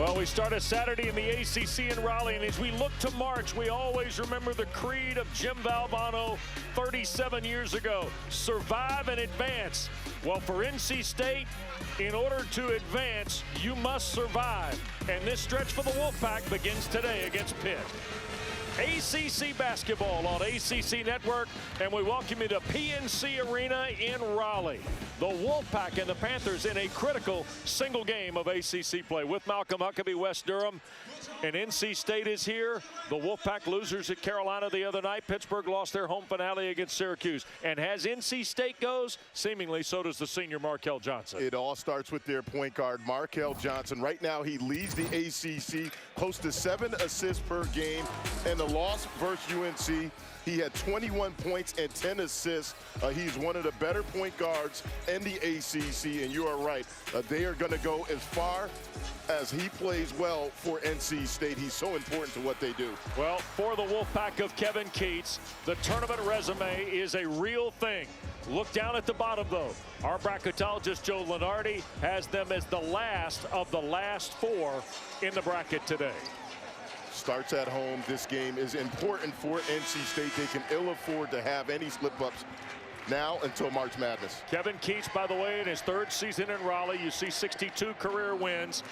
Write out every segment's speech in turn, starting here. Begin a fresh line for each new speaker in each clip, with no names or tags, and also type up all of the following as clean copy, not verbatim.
Well, we start a Saturday in the ACC in Raleigh, and as we look to March, we always remember the creed of Jim Valvano 37 years ago: survive and advance. Well, for NC State, in order to advance, you must survive. And this stretch for the Wolfpack begins today against Pitt. ACC basketball on ACC Network, and we welcome you to PNC Arena in Raleigh. The Wolfpack and the Panthers in a critical single game of ACC play. With Malcolm Huckabee, West Durham, and NC State is here. The Wolfpack losers at Carolina the other night. Pittsburgh lost their home finale against Syracuse. And as NC State goes, seemingly so does the senior Markel Johnson.
It all starts with their point guard, Markel Johnson. Right now, he leads the ACC, close to 7 assists per game. And the loss versus UNC, he had 21 points and 10 assists. He's one of the better point guards in the ACC, and you are right. They are going to go as far as he plays well for NC State. He's so important to what they do.
Well, for the Wolfpack of Kevin Keatts, the tournament resume is a real thing. Look down at the bottom, though. Our bracketologist, Joe Lenardi, has them as the last of the last 4 in the bracket today.
Starts at home. This game is important for NC State. They can ill afford to have any slip-ups now until March Madness.
Kevin Keatts, by the way, in his 3rd season in Raleigh, you see 62 career wins.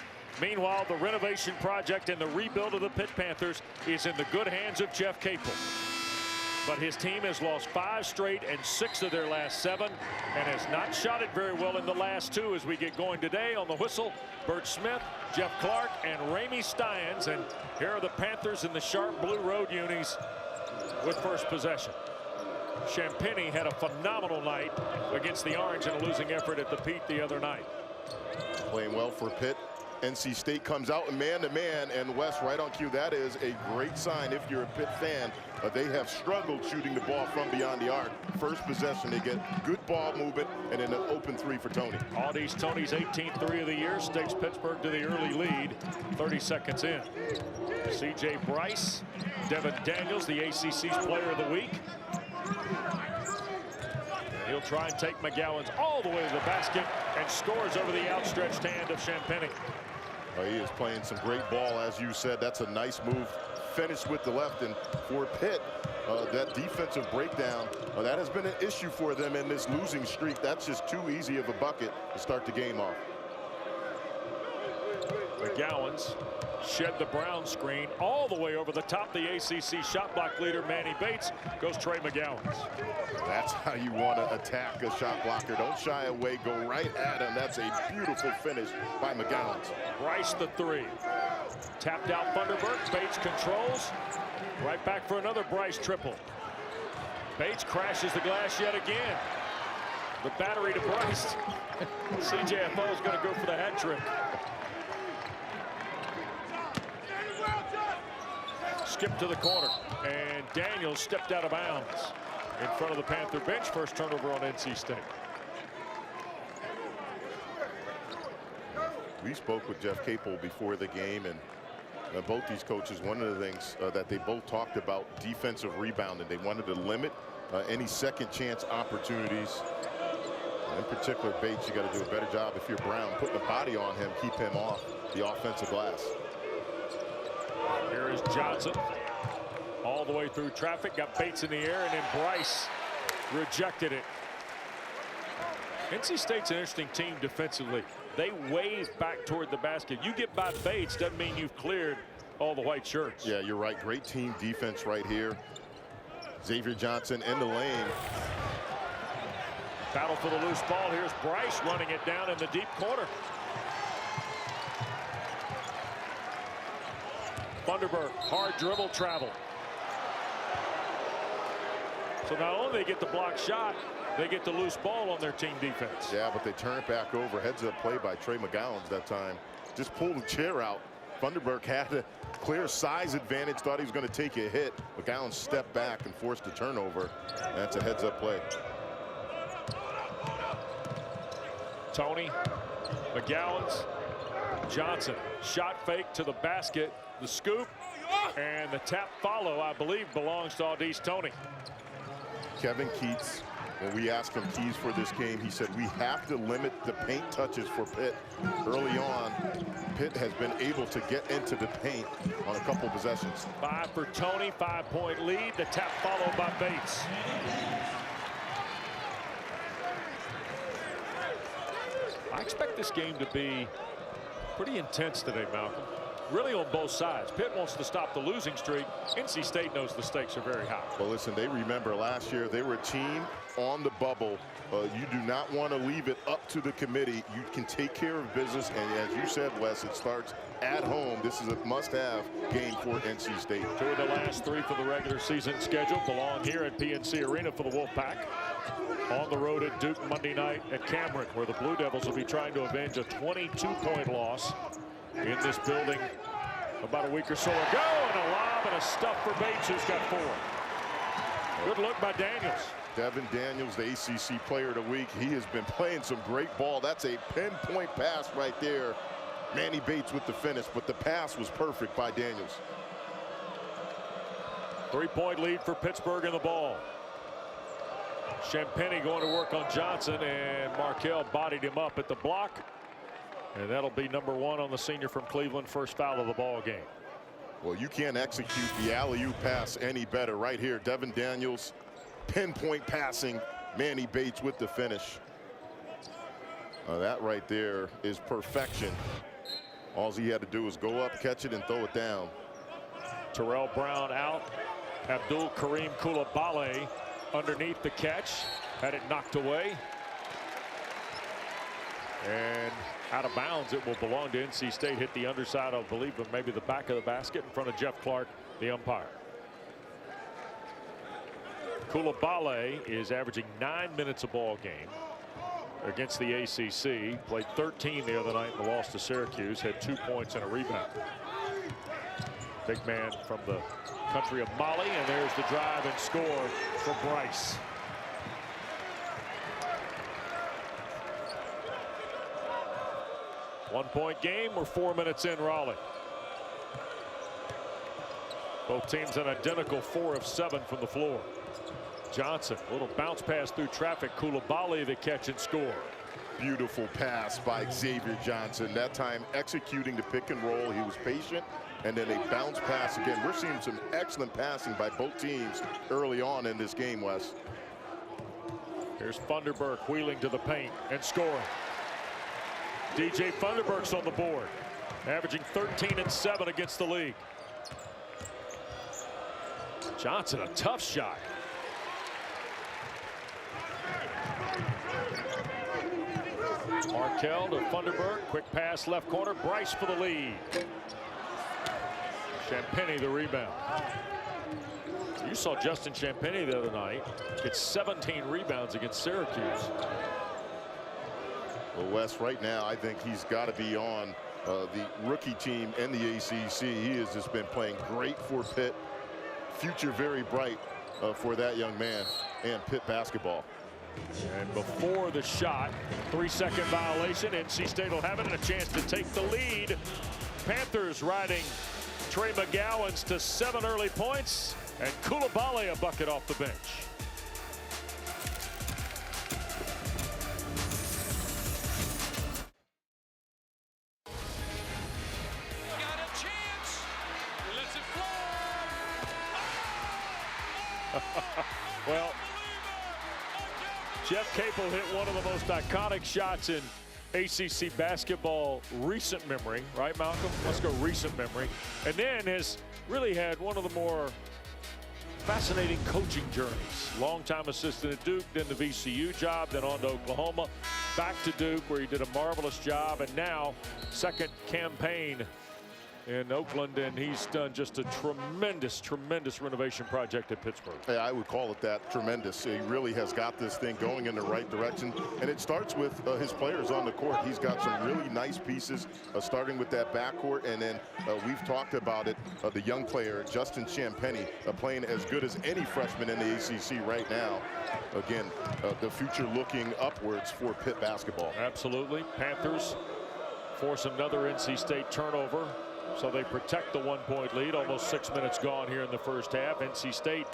Meanwhile, the renovation project and the rebuild of the Pitt Panthers is in the good hands of Jeff Capel. But his team has lost 5 straight and 6 of their last 7, and has not shot it very well in the last 2 as we get going today. On the whistle, Bert Smith, Jeff Clark, and Ramey Steins. And here are the Panthers in the sharp blue road unis with first possession. Champagny had a phenomenal night against the Orange in a losing effort at the Pete the other night.
Playing well for Pitt. NC State comes out man-to-man, and West right on cue. That is a great sign if you're a Pitt fan. They have struggled shooting the ball from beyond the arc. First possession, they get good ball movement, and then an open 3 for Tony.
Audie's Tony's 18th 3 of the year takes Pittsburgh to the early lead, 30 seconds in. C.J. Bryce, Devin Daniels, the ACC's player of the week. He'll try and take McGowan's all the way to the basket and scores over the outstretched hand of Champagny.
He is playing some great ball, as you said. That's a nice move. Finished with the left, and for Pitt, that defensive breakdown, that has been an issue for them in this losing streak. That's just too easy of a bucket to start the game off.
McGowan's shed the Brown screen all the way over the top. The ACC shot block leader, Manny Bates, goes Trey McGowan's.
That's how you want to attack a shot blocker. Don't shy away. Go right at him. That's a beautiful finish by McGowan's.
Bryce the 3. Tapped out Thunderbird. Bates controls. Right back for another Bryce triple. Bates crashes the glass yet again. The battery to Bryce. CJFO is going to go for the hat trick. Skip to the corner, and Daniels stepped out of bounds in front of the Panther bench. First turnover on NC State.
We spoke with Jeff Capel before the game, and both these coaches, one of the things that they both talked about, defensive rebounding. They wanted to limit any second chance opportunities. In particular, Bates, you got to do a better job if you're Brown, putting a body on him, keep him off the offensive glass.
Here is Johnson, all the way through traffic, got Bates in the air, and then Bryce rejected it. NC State's an interesting team defensively. They wave back toward the basket. You get by Bates, doesn't mean you've cleared all the white shirts.
Yeah, you're right. Great team defense right here. Xavier Johnson in the lane.
Battle for the loose ball. Here's Bryce running it down in the deep corner. Thunderbird, hard dribble travel. So not only they get the block shot, they get the loose ball on their team defense.
Yeah, but they turn it back over. Heads up play by Trey McGowan's that time. Just pulled the chair out. Thunderbird had a clear size advantage, thought he was going to take a hit. McGowan stepped back and forced a turnover. And that's a heads up play.
Tony, McGowan's, Johnson, shot fake to the basket, the scoop, and the tap follow, I believe, belongs to Audie's Tony.
Kevin Keatts, when we asked him keys for this game, he said we have to limit the paint touches for Pitt early on. Pitt has been able to get into the paint on a couple possessions.
5 for Tony, 5-point lead. The tap followed by Bates. I expect this game to be pretty intense today, Malcolm. Really on both sides. Pitt wants to stop the losing streak. NC State knows the stakes are very high.
Well, listen, they remember last year they were a team on the bubble. You do not want to leave it up to the committee. You can take care of business, and as you said, Wes, it starts at home. This is a must-have game for NC State.
2 of the last 3 for the regular season schedule belong here at PNC Arena for the Wolfpack. On the road at Duke Monday night at Cameron, where the Blue Devils will be trying to avenge a 22-point loss in this building about a week or so ago. And a lob and a stuff for Bates, who's got 4. Good look by Daniels.
Devin Daniels, the ACC Player of the Week. He has been playing some great ball. That's a pinpoint pass right there. Manny Bates with the finish, but the pass was perfect by Daniels.
3-point lead for Pittsburgh in the ball. Champagny going to work on Johnson, and Markell bodied him up at the block. And that'll be number 1 on the senior from Cleveland, first foul of the ball game.
Well, you can't execute the alley-oop pass any better right here. Devin Daniels, pinpoint passing. Manny Bates with the finish. That right there is perfection. All he had to do was go up, catch it, and throw it down.
Terrell Brown out. Abdul Kareem Coulibaly underneath the catch. Had it knocked away. And out of bounds, it will belong to NC State. Hit the underside, I believe, but maybe the back of the basket in front of Jeff Clark, the umpire. Coulibaly is averaging 9 minutes a ball game against the ACC. Played 13 the other night in the loss to Syracuse. Had 2 points and a rebound. Big man from the country of Mali, and there's the drive and score for Bryce. One-point game. We're 4 minutes in Raleigh. Both teams an identical 4 of 7 from the floor. Johnson, a little bounce pass through traffic. Coulibaly the catch and score.
Beautiful pass by Xavier Johnson. That time executing the pick and roll. He was patient, and then a bounce pass again. We're seeing some excellent passing by both teams early on in this game, Wes.
Here's Funderburk wheeling to the paint and scoring. DJ Funderburk's on the board, averaging 13 and 7 against the league. Johnson, a tough shot. Markell to Funderburk, quick pass left corner. Bryce for the lead. Champagny the rebound. You saw Justin Champagny the other night get 17 rebounds against Syracuse.
Well, Wes, right now I think he's got to be on the rookie team in the ACC. He has just been playing great for Pitt. Future very bright for that young man and Pitt basketball.
And before the shot, 3-second violation. NC State will have it and a chance to take the lead. Panthers riding Trey McGowan's to 7 early points, and Coulibaly a bucket off the bench.
Got a chance. Lets it fly.
Well, Jeff Capel hit one of the most iconic shots in ACC basketball recent memory, right, Malcolm? Let's go recent memory. And then has really had one of the more fascinating coaching journeys. Longtime assistant at Duke, then the VCU job, then on to Oklahoma, back to Duke, where he did a marvelous job, and now second campaign in Oakland, and he's done just a tremendous renovation project at Pittsburgh.
Yeah, I would call it that, tremendous. He really has got this thing going in the right direction, and it starts with his players on the court. He's got some really nice pieces, starting with that backcourt, and then we've talked about it, the young player, Justin Champagny, playing as good as any freshman in the ACC right now. Again, the future looking upwards for Pitt basketball.
Absolutely. Panthers force another NC State turnover, so they protect the 1-point lead. Almost 6 minutes gone here in the first half. NC State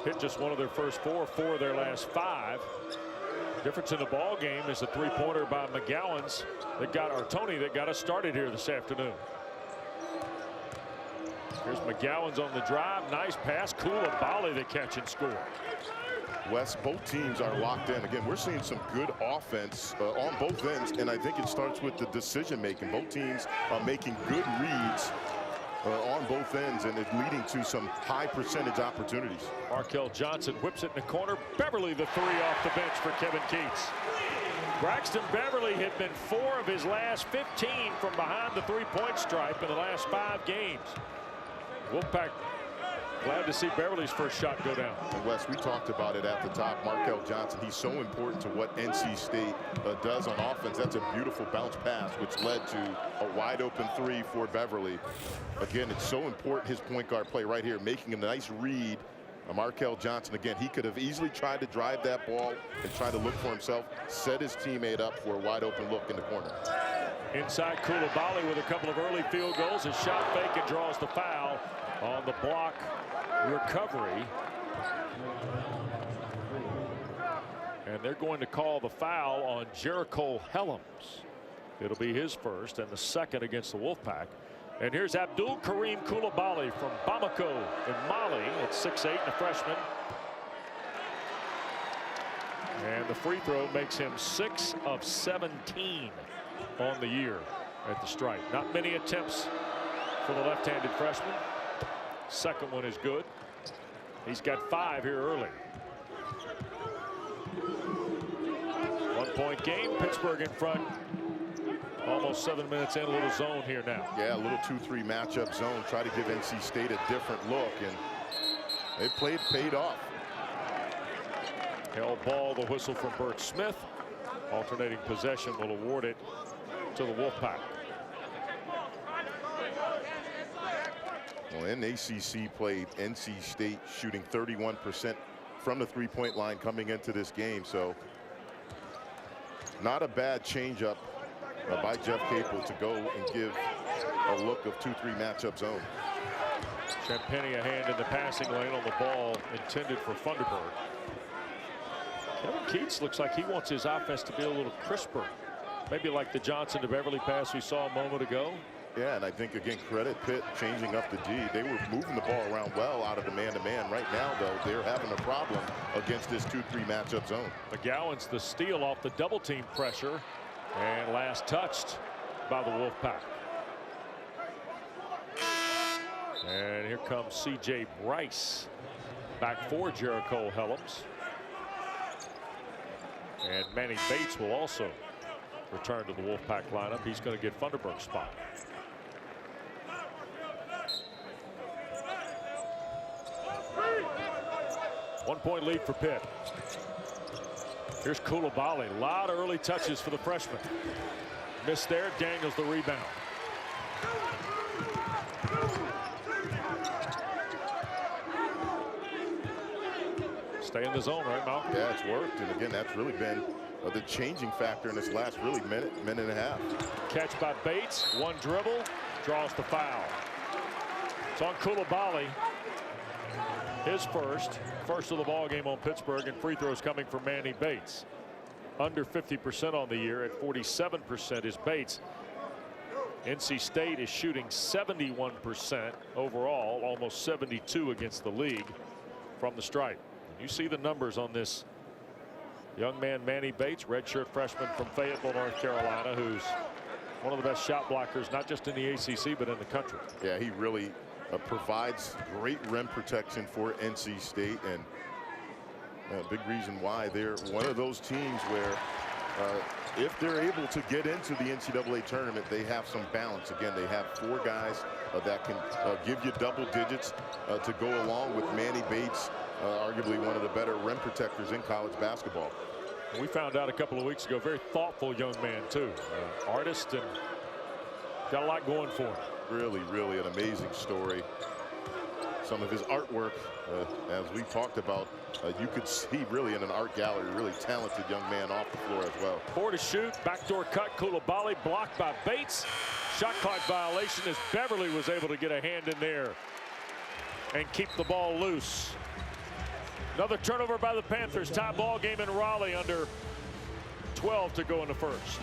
hit just one of their first 4 of their last 5. Difference in the ball game is a three-pointer by McGowan's that got Tony that got us started here this afternoon. Here's McGowan's on the drive. Nice pass. Koulibaly the catch and score.
Wes, both teams are locked in. Again, we're seeing some good offense on both ends, and I think it starts with the decision making. Both teams are making good reads on both ends, and it's leading to some high percentage opportunities.
Markel Johnson whips it in the corner. Beverly the three off the bench for Kevin Keats. Braxton Beverly had been 4 of his last 15 from behind the three-point stripe in the last 5 games. Wolfpack glad to see Beverly's first shot go down.
And Wes, we talked about it at the top. Markel Johnson, he's so important to what NC State does on offense. That's a beautiful bounce pass, which led to a wide open 3 for Beverly. Again, it's so important, his point guard play right here, making a nice read. Markel Johnson, again, he could have easily tried to drive that ball and try to look for himself, set his teammate up for a wide open look in the corner.
Inside Koulibaly with a couple of early field goals. His shot fake and draws the foul on the block recovery. And they're going to call the foul on Jericho Helms. It'll be his first and the second against the Wolfpack. And here's Abdul Karim Koulibaly from Bamako in Mali at 6'8", and a freshman. And the free throw makes him 6 of 17 on the year at the stripe. Not many attempts for the left-handed freshman. Second one is good. He's got 5 here early. 1-point game. Pittsburgh in front. Almost 7 minutes in. A little zone here now.
Yeah, a little 2-3 matchup zone. Try to give NC State a different look, and they paid off.
Held ball, the whistle from Bert Smith. Alternating possession will award it to the Wolfpack.
Well, in ACC play, NC State shooting 31% from the three-point line coming into this game, so not a bad changeup by Jeff Capel to go and give a look of 2-3 matchup zone.
Champagny a hand in the passing lane on the ball intended for Funderburg. Kevin Keats looks like he wants his offense to be a little crisper. Maybe like the Johnson to Beverly pass we saw a moment ago.
Yeah, and I think, again, credit Pitt changing up the D. They were moving the ball around well out of the man-to-man. Right now, though, they're having a problem against this 2-3 matchup zone.
McGowan's the steal off the double-team pressure. And last touched by the Wolfpack. And here comes C.J. Bryce back for Jericho Helms. And Manny Bates will also return to the Wolfpack lineup. He's going to get Funderburg's spot. One-point lead for Pitt. Here's Koulibaly. A lot of early touches for the freshman. Missed there. Daniels the rebound. Stay in the zone, right, Malcolm?
Yeah, it's worked. And again, that's really been the changing factor in this last really minute and a half.
Catch by Bates. One dribble. Draws the foul. It's on Koulibaly. His first of the ball game on Pittsburgh, and free throws coming from Manny Bates. Under 50% on the year. At 47% is Bates. NC State is shooting 71% overall, almost 72 against the league from the stripe. You see the numbers on this young man, Manny Bates, redshirt freshman from Fayetteville, North Carolina, who's one of the best shot blockers, not just in the ACC, but in the country.
Yeah, he really provides great rim protection for NC State, and a big reason why they're one of those teams where if they're able to get into the NCAA tournament, they have some balance. Again, they have 4 guys that can give you double digits to go along with Manny Bates, arguably one of the better rim protectors in college basketball.
We found out a couple of weeks ago, very thoughtful young man too, artist, and got a lot going for him.
Really, really an amazing story. Some of his artwork, as we talked about, you could see really in an art gallery, really talented young man off the floor as well.
4 to shoot, backdoor cut, Koulibaly blocked by Bates. Shot clock violation as Beverly was able to get a hand in there and keep the ball loose. Another turnover by the Panthers. Tie ball game in Raleigh under 2:12 to go in the first.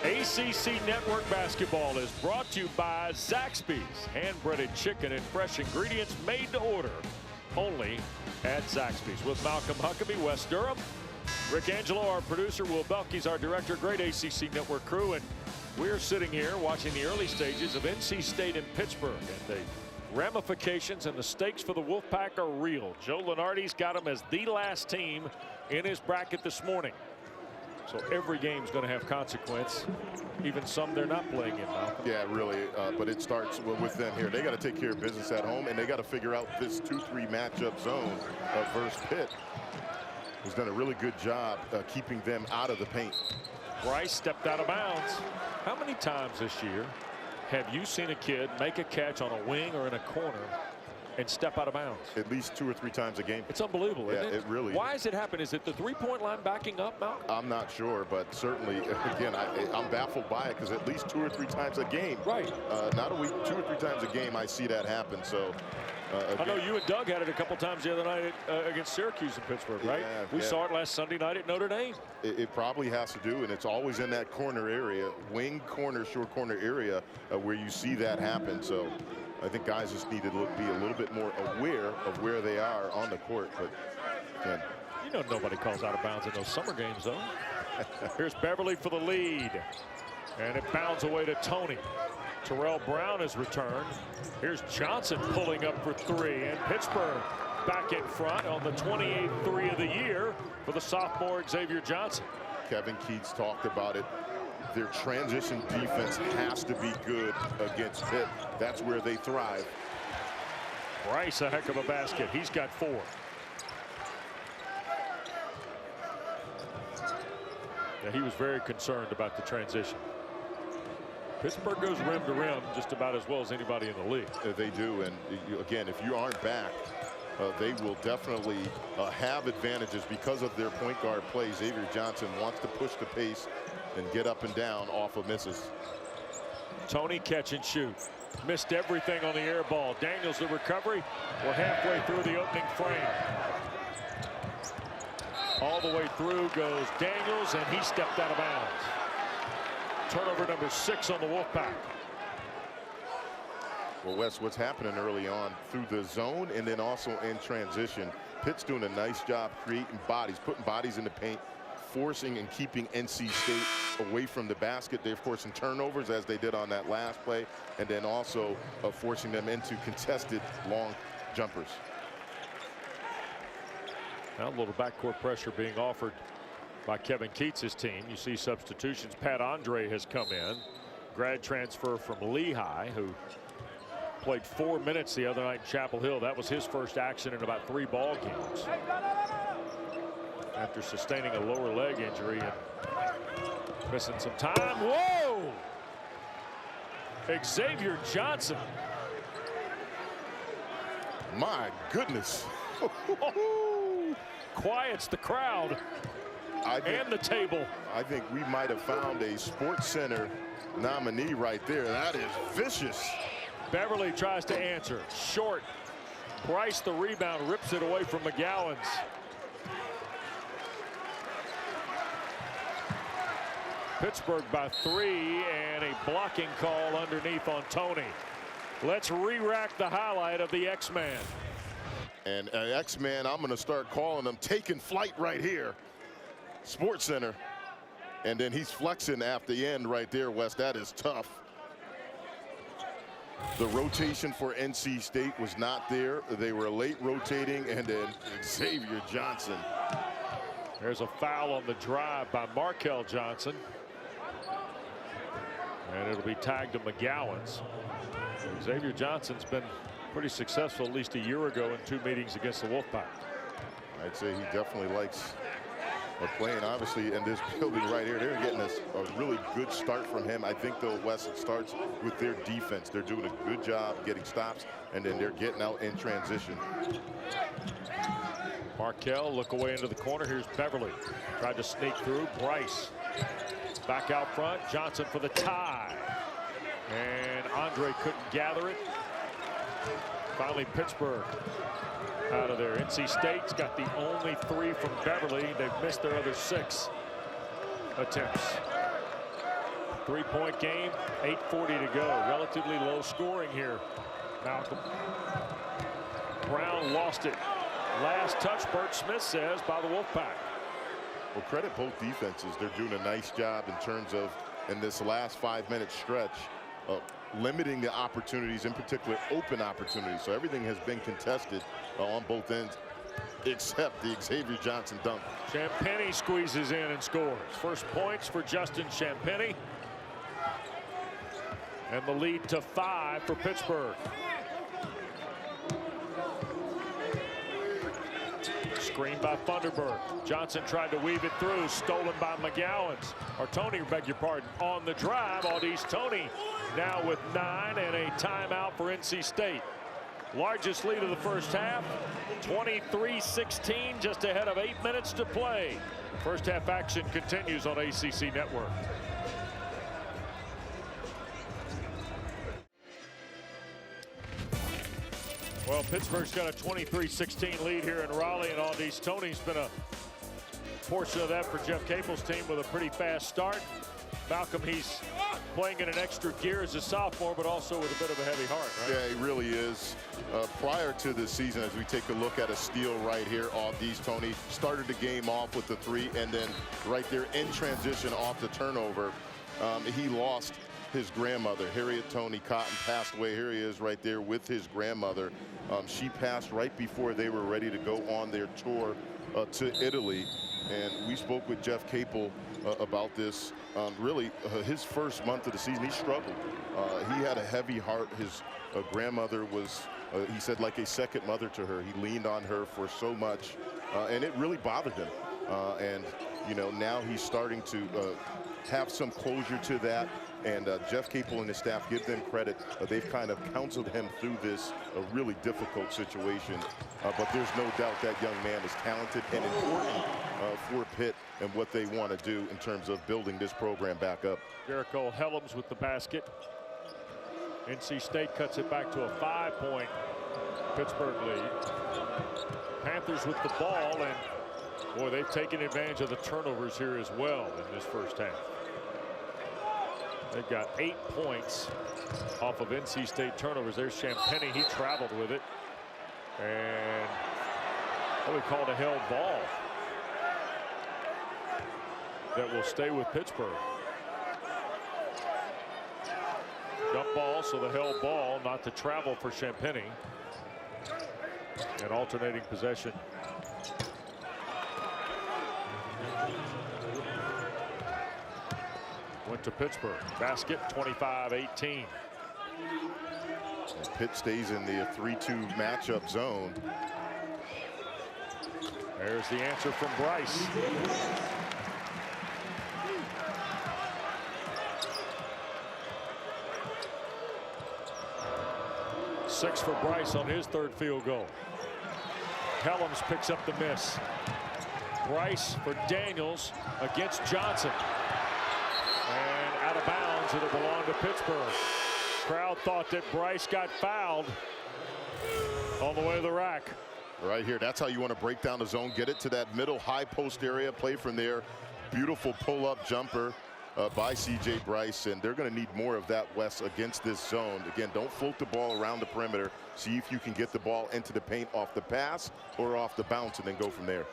ACC Network Basketball is brought to you by Zaxby's. Hand-breaded chicken and fresh ingredients made to order only at Zaxby's. With Malcolm Huckabee, Wes Durham, Rick Angelo, our producer, Will Belkey's our director. Great ACC Network crew. And we're sitting here watching the early stages of NC State in Pittsburgh. And the ramifications and the stakes for the Wolfpack are real. Joe Lunardi's got them as the last team in his bracket this morning. So every game's going to have consequence, even some they're not playing in now.
Yeah, really. But it starts with them here. They got to take care of business at home, and they got to figure out this 2-3 matchup zone versus Pitt. Who's done a really good job keeping them out of the paint.
Bryce stepped out of bounds. How many times this year have you seen a kid make a catch on a wing or in a corner and step out of bounds?
At least 2 or 3 times a game.
It's unbelievable,
yeah,
isn't it?
It really.
Why has it happened? Is it the three-point line backing up, Malcolm?
I'm not sure, but certainly, again, I'm baffled by it because at least 2 or 3 times a game.
Right.
Not a week, 2 or 3 times a game I see that happen. So.
I know you and Doug had it a couple times the other night against Syracuse in Pittsburgh, right?
Yeah,
we saw it last Sunday night at Notre Dame.
It probably has to do, and it's always in that corner area, wing corner, short corner area where you see that happen. So I think guys just need to be a little bit more aware of where they are on the court. But again,
you know nobody calls out of bounds in those summer games, though. Here's Beverly for the lead, and it bounds away to Tony. Terrell Brown has returned. Here's Johnson pulling up for 3, and Pittsburgh back in front on the 28th 3 of the year for the sophomore Xavier Johnson.
Kevin Keats talked about it. Their transition defense has to be good against Pitt. That's where they thrive.
Bryce, a heck of a basket. He's got 4. Yeah, he was very concerned about the transition. Pittsburgh goes rim to rim just about as well as anybody in the league.
They do, and again, if you aren't back, they will definitely have advantages because of their point guard play. Xavier Johnson wants to push the pace and get up and down off of misses.
Tony catch and shoot. Missed everything on the air ball. Daniels the recovery. We're halfway through the opening frame. All the way through goes Daniels, and he stepped out of bounds. Turnover number 6 on the Wolfpack.
Well, Wes, what's happening early on through the zone and then also in transition, Pitt's doing a nice job creating bodies, putting bodies in the paint, forcing and keeping NC State away from the basket. They, of course, in turnovers, as they did on that last play, and then also forcing them into contested long jumpers.
Now a little backcourt pressure being offered by Kevin Keats' team. You see substitutions. Pat Andre has come in, grad transfer from Lehigh, who played 4 minutes the other night in Chapel Hill. That was his first action in about 3 ball games after sustaining a lower leg injury and missing some time. Whoa! Xavier Johnson.
My goodness.
Quiets the crowd and the table.
I think we might have found a Sports Center nominee right there. That is vicious.
Beverly tries to answer. Short. Bryce the rebound, rips it away from McGowan's. Pittsburgh by 3, and a blocking call underneath on Tony. Let's re-rack the highlight of the X-Man.
And X-Man, I'm going to start calling him taking flight right here. Sports Center. And then he's flexing after the end right there, Wes. That is tough. The rotation for NC State was not there. They were late rotating, and then Xavier Johnson.
There's a foul on the drive by Markel Johnson. And it'll be tagged to McGowan's. Xavier Johnson's been pretty successful at least a year ago in 2 meetings against the Wolfpack.
I'd say he definitely likes playing, obviously, in this building right here. They're getting a really good start from him. I think, though, Wes, it starts with their defense. They're doing a good job getting stops, and then they're getting out in transition.
Markel look away into the corner. Here's Beverly. Tried to sneak through. Bryce back out front. Johnson for the tie. And Andre couldn't gather it. Finally, Pittsburgh out of there. NC State's got the only 3 from Beverly. They've missed their other 6 attempts. 3-point game, 8:40 to go. Relatively low scoring here. Malcolm. Brown lost it. Last touch, Bert Smith says, by the Wolfpack.
Well, credit both defenses. They're doing a nice job in terms of, in this last 5-minute stretch, limiting the opportunities, in particular open opportunities. So everything has been contested on both ends, except the Xavier Johnson dunk.
Champagnie squeezes in and scores. First points for Justin Champagnie. And the lead to 5 for Pittsburgh. Screen by Thunderbird. Johnson tried to weave it through, stolen by McGowan's. Or Tony, beg your pardon, on the drive. Audi's Tony now with 9 and a timeout for NC State. Largest lead of the first half, 23-16, just ahead of 8 minutes to play. First half action continues on ACC Network. Well, Pittsburgh's got a 23-16 lead here in Raleigh, and Audi's Tony's been a portion of that for Jeff Capel's team with a pretty fast start. Malcolm, he's playing in an extra gear as a sophomore, but also with a bit of a heavy heart, right?
Yeah, he really is. Prior to the season, as we take a look at a steal right here, Audi's Tony started the game off with the 3, and then right there in transition off the turnover, he lost his grandmother. Harriet Tony Cotton passed away. Here he is right there with his grandmother. She passed right before they were ready to go on their tour to Italy. And we spoke with Jeff Capel about this. Really, his first month of the season, he struggled. He had a heavy heart. His grandmother was, he said, like a second mother to her. He leaned on her for so much, and it really bothered him. And, you know, now he's starting to have some closure to that. And Jeff Capel and his staff, give them credit. They've kind of counseled him through this really difficult situation. But there's no doubt that young man is talented and important for Pitt and what they want to do in terms of building this program back up.
Jericho Helms with the basket. NC State cuts it back to a 5-point Pittsburgh lead. Panthers with the ball, and boy, they've taken advantage of the turnovers here as well in this first half. They've got 8 points off of NC State turnovers. There's Champagnie. He traveled with it. And what we call a held ball. That will stay with Pittsburgh. Jump ball, so the held ball, not the travel for Champagnie. And alternating possession. Went to Pittsburgh. Basket 25-18.
Pitt stays in the 3-2 matchup zone.
There's the answer from Bryce. Six for Bryce on his 3rd field goal. Helms picks up the miss. Bryce for Daniels against Johnson. And out of bounds, it'll belong to Pittsburgh. Crowd thought that Bryce got fouled on the way to the rack.
Right here, that's how you want to break down the zone. Get it to that middle high post area, play from there. Beautiful pull-up jumper by C.J. Bryce, and they're going to need more of that, Wes, against this zone. Again, don't float the ball around the perimeter. See if you can get the ball into the paint off the pass or off the bounce, and then go from there.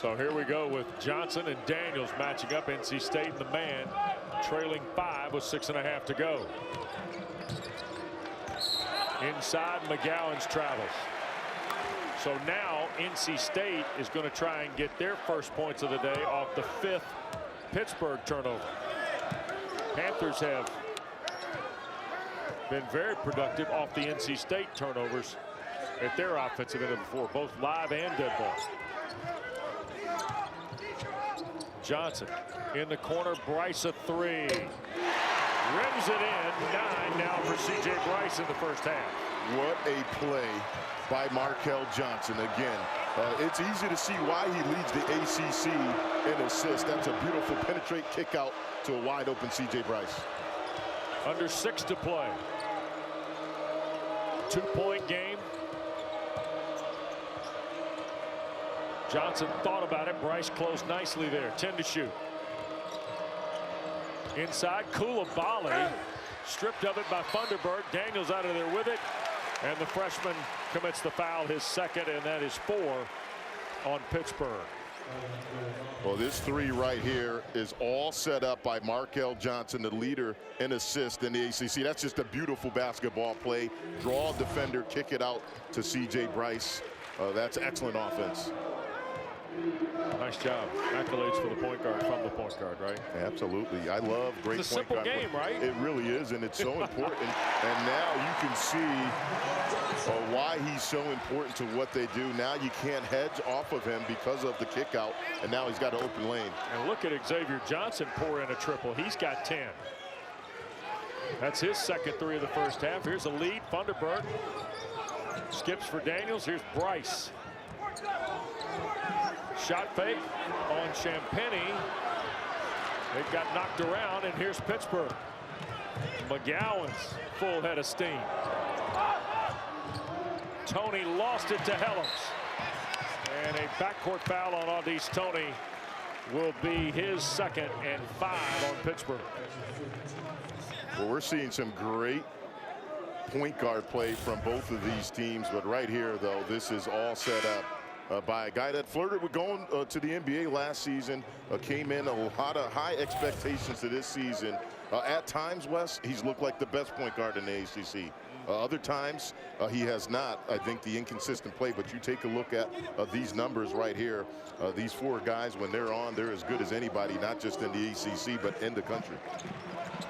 So here we go with Johnson and Daniels matching up. NC State and the man trailing 5 with 6.5 to go. Inside, McGowan's travels. So now NC State is going to try and get their first points of the day off the 5th Pittsburgh turnover. Panthers have been very productive off the NC State turnovers at their offensive end of the floor, both live and dead ball. Johnson in the corner, Bryce a 3. Rims it in. 9 now for C.J. Bryce in the first half.
What a play by Markel Johnson. Again, it's easy to see why he leads the ACC in assists. That's a beautiful penetrate kick out to a wide open C.J. Bryce.
Under 6 to play. 2-point game. Johnson thought about it. Bryce closed nicely there. 10 to shoot. Inside, Coulibaly stripped of it by Funderburk. Daniels out of there with it. And the freshman commits the foul, his second, and that is 4 on Pittsburgh.
Well, this 3 right here is all set up by Markel Johnson, the leader in assists in the ACC. That's just a beautiful basketball play. Draw a defender, kick it out to C.J. Bryce. That's excellent offense.
Nice job. Accolades for the point guard from the point guard, right?
Absolutely. I love great
it's a
point
simple
guard.
Game, right?
It really is, and it's so important. And now you can see why he's so important to what they do. Now you can't hedge off of him because of the kick out, and now he's got an open lane.
And look at Xavier Johnson pour in a triple. He's got 10. That's his second 3 of the first half. Here's a lead. Funderburk skips for Daniels. Here's Bryce. Shot fake on Champagny. It got knocked around, and here's Pittsburgh. McGowan's full head of steam. Tony lost it to Helms. And a backcourt foul on Au'Diese Toney will be his second and 5 on Pittsburgh.
Well, we're seeing some great point guard play from both of these teams, but right here, though, this is all set up by a guy that flirted with going to the NBA last season, came in a lot of high expectations to this season. At times, Wes, he's looked like the best point guard in the ACC. Other times, he has not. I think the inconsistent play, but you take a look at these numbers right here. These 4 guys, when they're on, they're as good as anybody, not just in the ACC, but in the country.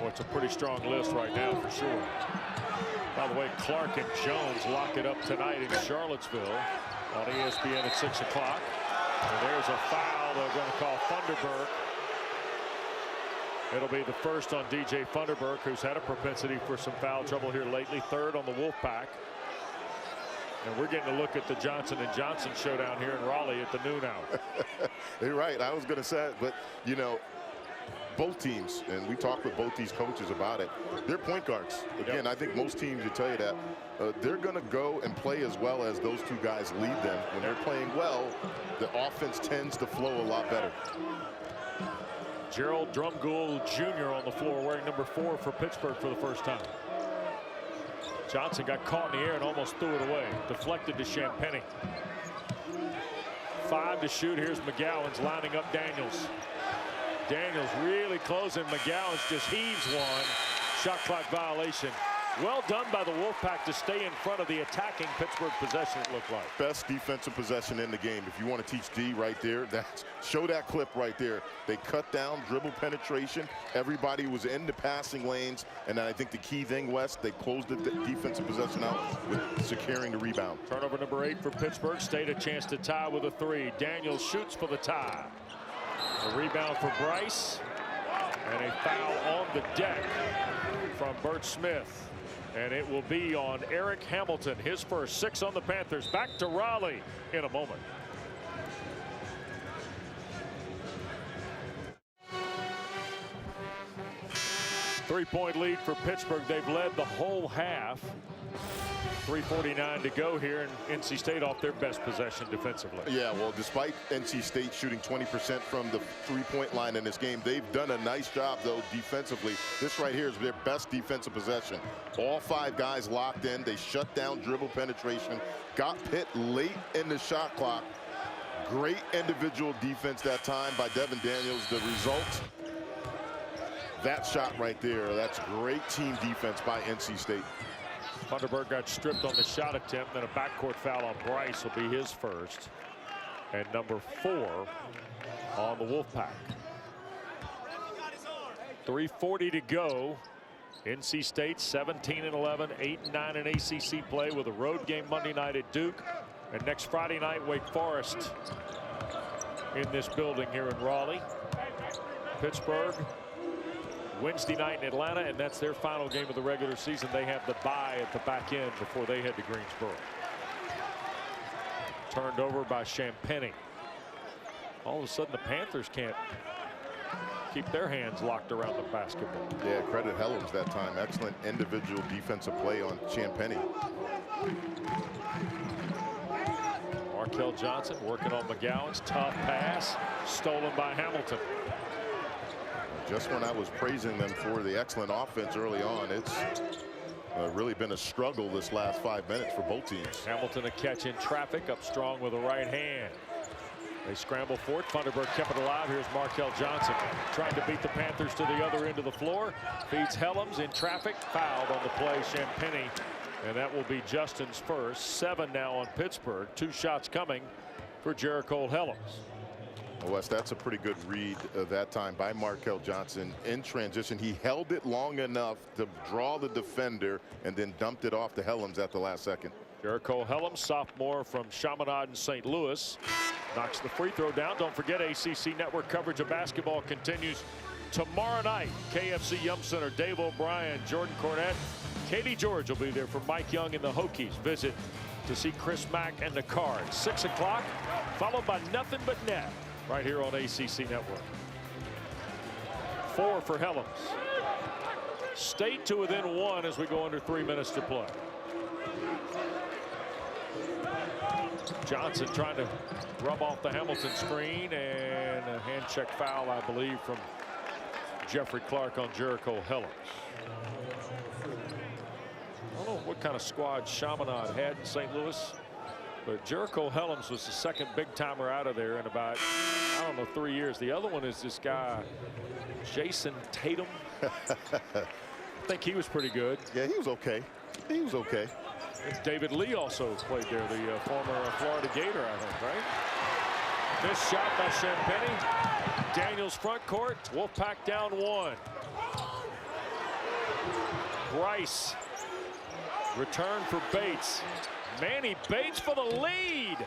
Well, it's a pretty strong list right now, for sure. By the way, Clark and Jones lock it up tonight in Charlottesville on ESPN at 6 o'clock. And there's a foul they're going to call Funderburk. It'll be the first on DJ Funderburk, who's had a propensity for some foul trouble here lately. 3rd on the Wolfpack. And we're getting a look at the Johnson & Johnson showdown here in Raleigh at the noon hour.
You're right. I was going to say it, but, you know, both teams, and we talked with both these coaches about it, they're point guards. Again, yep. I think most teams would tell you that. They're going to go and play as well as those 2 guys lead them. When they're playing well, the offense tends to flow a lot better.
Gerald Drumgoole Jr. on the floor, wearing number 4 for Pittsburgh for the first time. Johnson got caught in the air and almost threw it away. Deflected to Champagny. 5 to shoot. Here's McGowan's lining up Daniels. Daniels really closing. McGowan's just heaves one. Shot clock violation. Well done by the Wolfpack to stay in front of the attacking Pittsburgh possession, it looked like.
Best defensive possession in the game. If you want to teach D right there, show that clip right there. They cut down, dribble penetration. Everybody was in the passing lanes. And I think the key thing, Wes, they closed the defensive possession out with securing the rebound.
Turnover number 8 for Pittsburgh. Stayed a chance to tie with a 3. Daniels shoots for the tie. A rebound for Bryce. And a foul on the deck from Bert Smith. And it will be on Eric Hamilton, his first 6 on the Panthers. Back to Raleigh in a moment. Three-point lead for Pittsburgh. They've led the whole half. 3:49 to go here, and NC State off their best possession defensively.
Yeah, well, despite NC State shooting 20% from the 3-point line in this game, they've done a nice job, though, defensively. This right here is their best defensive possession. All 5 guys locked in. They shut down dribble penetration, got Pitt late in the shot clock. Great individual defense that time by Devin Daniels. The result, that shot right there, that's great team defense by NC State.
Funderburk got stripped on the shot attempt, then a backcourt foul on Bryce will be his first. And number 4 on the Wolfpack. 3:40 to go. NC State 17-11, 8-9 in ACC play with a road game Monday night at Duke. And next Friday night, Wake Forest in this building here in Raleigh. Pittsburgh Wednesday night in Atlanta, and that's their final game of the regular season. They have the bye at the back end before they head to Greensboro. Turned over by Champagny. All of a sudden the Panthers can't keep their hands locked around the basketball.
Yeah, credit Helms that time. Excellent individual defensive play on Champagnie.
Markel Johnson working on McGowan's tough pass, stolen by Hamilton.
Just when I was praising them for the excellent offense early on, it's really been a struggle this last 5 minutes for both teams.
Hamilton a catch in traffic, up strong with a right hand. They scramble for it. Funderburk kept it alive. Here's Markel Johnson trying to beat the Panthers to the other end of the floor. Feeds Helms in traffic. Fouled on the play, Champagnie. And that will be Justin's first. 7 now on Pittsburgh. 2 shots coming for Jericho Helms.
Wes, that's a pretty good read that time by Markel Johnson in transition. He held it long enough to draw the defender and then dumped it off to Helms at the last second.
Jericho Helms, sophomore from Chaminade in St. Louis, knocks the free throw down. Don't forget, ACC Network coverage of basketball continues tomorrow night. KFC Yum Center, Dave O'Brien, Jordan Cornette, Katie George will be there for Mike Young and the Hokies. Visit to see Chris Mack and the Cards. 6 o'clock, followed by Nothing But Net right here on ACC Network. 4 for Helms. State to within 1 as we go under 3 minutes to play. Johnson trying to rub off the Hamilton screen, and a hand check foul, I believe, from Jeffrey Clark on Jericho Helms. I don't know what kind of squad Chaminade had in St. Louis, but Jericho Helms was the second big timer out of there in about, I don't know, 3 years. The other one is this guy, Jason Tatum. I think he was pretty good.
Yeah, he was okay. He was okay.
David Lee also played there, the former Florida Gator, I think, right? This shot by Champagnie. Daniels front court. Wolfpack down 1. Bryce. Return for Bates. Manny Bates for the lead.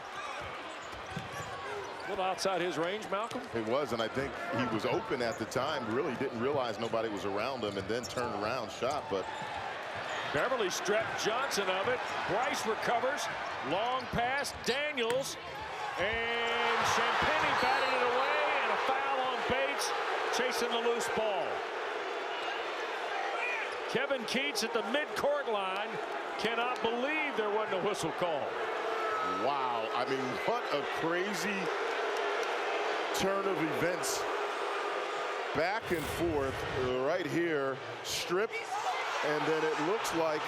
A little outside his range, Malcolm.
It was, and I think he was open at the time. Really didn't realize nobody was around him, and then turned around, shot, but
Beverly stripped Johnson of it. Bryce recovers. Long pass. Daniels. And Champagnie batted it away. And a foul on Bates. Chasing the loose ball. Kevin Keats at the midcourt line. Cannot believe there wasn't a whistle call.
wow. I mean, what a crazy turn of events. Back and forth right here. Strip. And then it looks like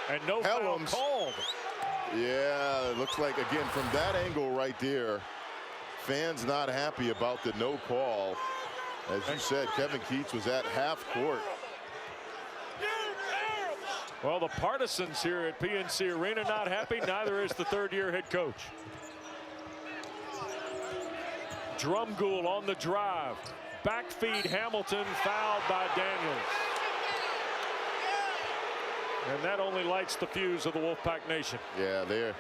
and no foul called.
Yeah, it looks like, again, from that angle right there, fans not happy about the no call. As you said, Kevin Keats was at half court.
Well, the partisans here at PNC Arena not happy. Neither is the third-year head coach. Drumgoole on the drive. Back feed Hamilton, fouled by Daniels. And that only lights the fuse of the Wolfpack Nation.
Yeah, they're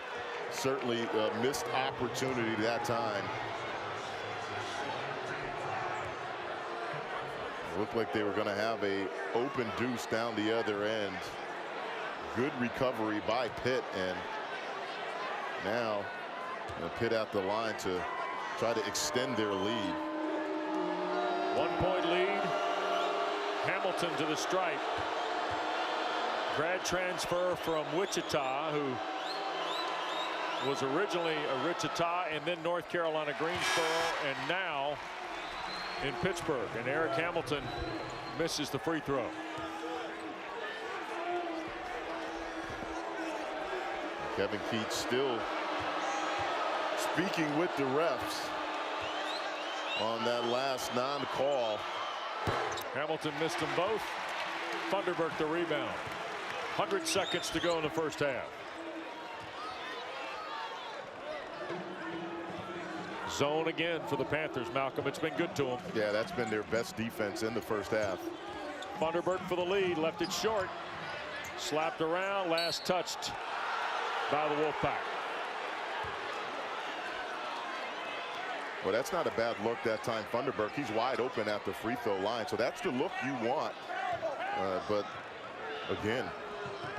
certainly a missed opportunity that time. It looked like they were going to have a open deuce down the other end. Good recovery by Pitt, and now Pitt at the line to try to extend their lead.
1-point lead. Hamilton to the stripe. Grad transfer from Wichita, who was originally a Wichita and then North Carolina Greensboro, and now in Pittsburgh. And Eric Hamilton misses the free throw.
Kevin Keats still speaking with the refs on that last non-call.
Hamilton missed them both. Funderburk the rebound. 100 seconds to go in the first half. Zone again for the Panthers, Malcolm. It's been good to them.
Yeah, that's been their best defense in the first half.
Funderburk for the lead, left it short. Slapped around, last touched by the Wolfpack.
Well, that's not a bad look that time. Funderburk, he's wide open at the free throw line, so that's the look you want. But again,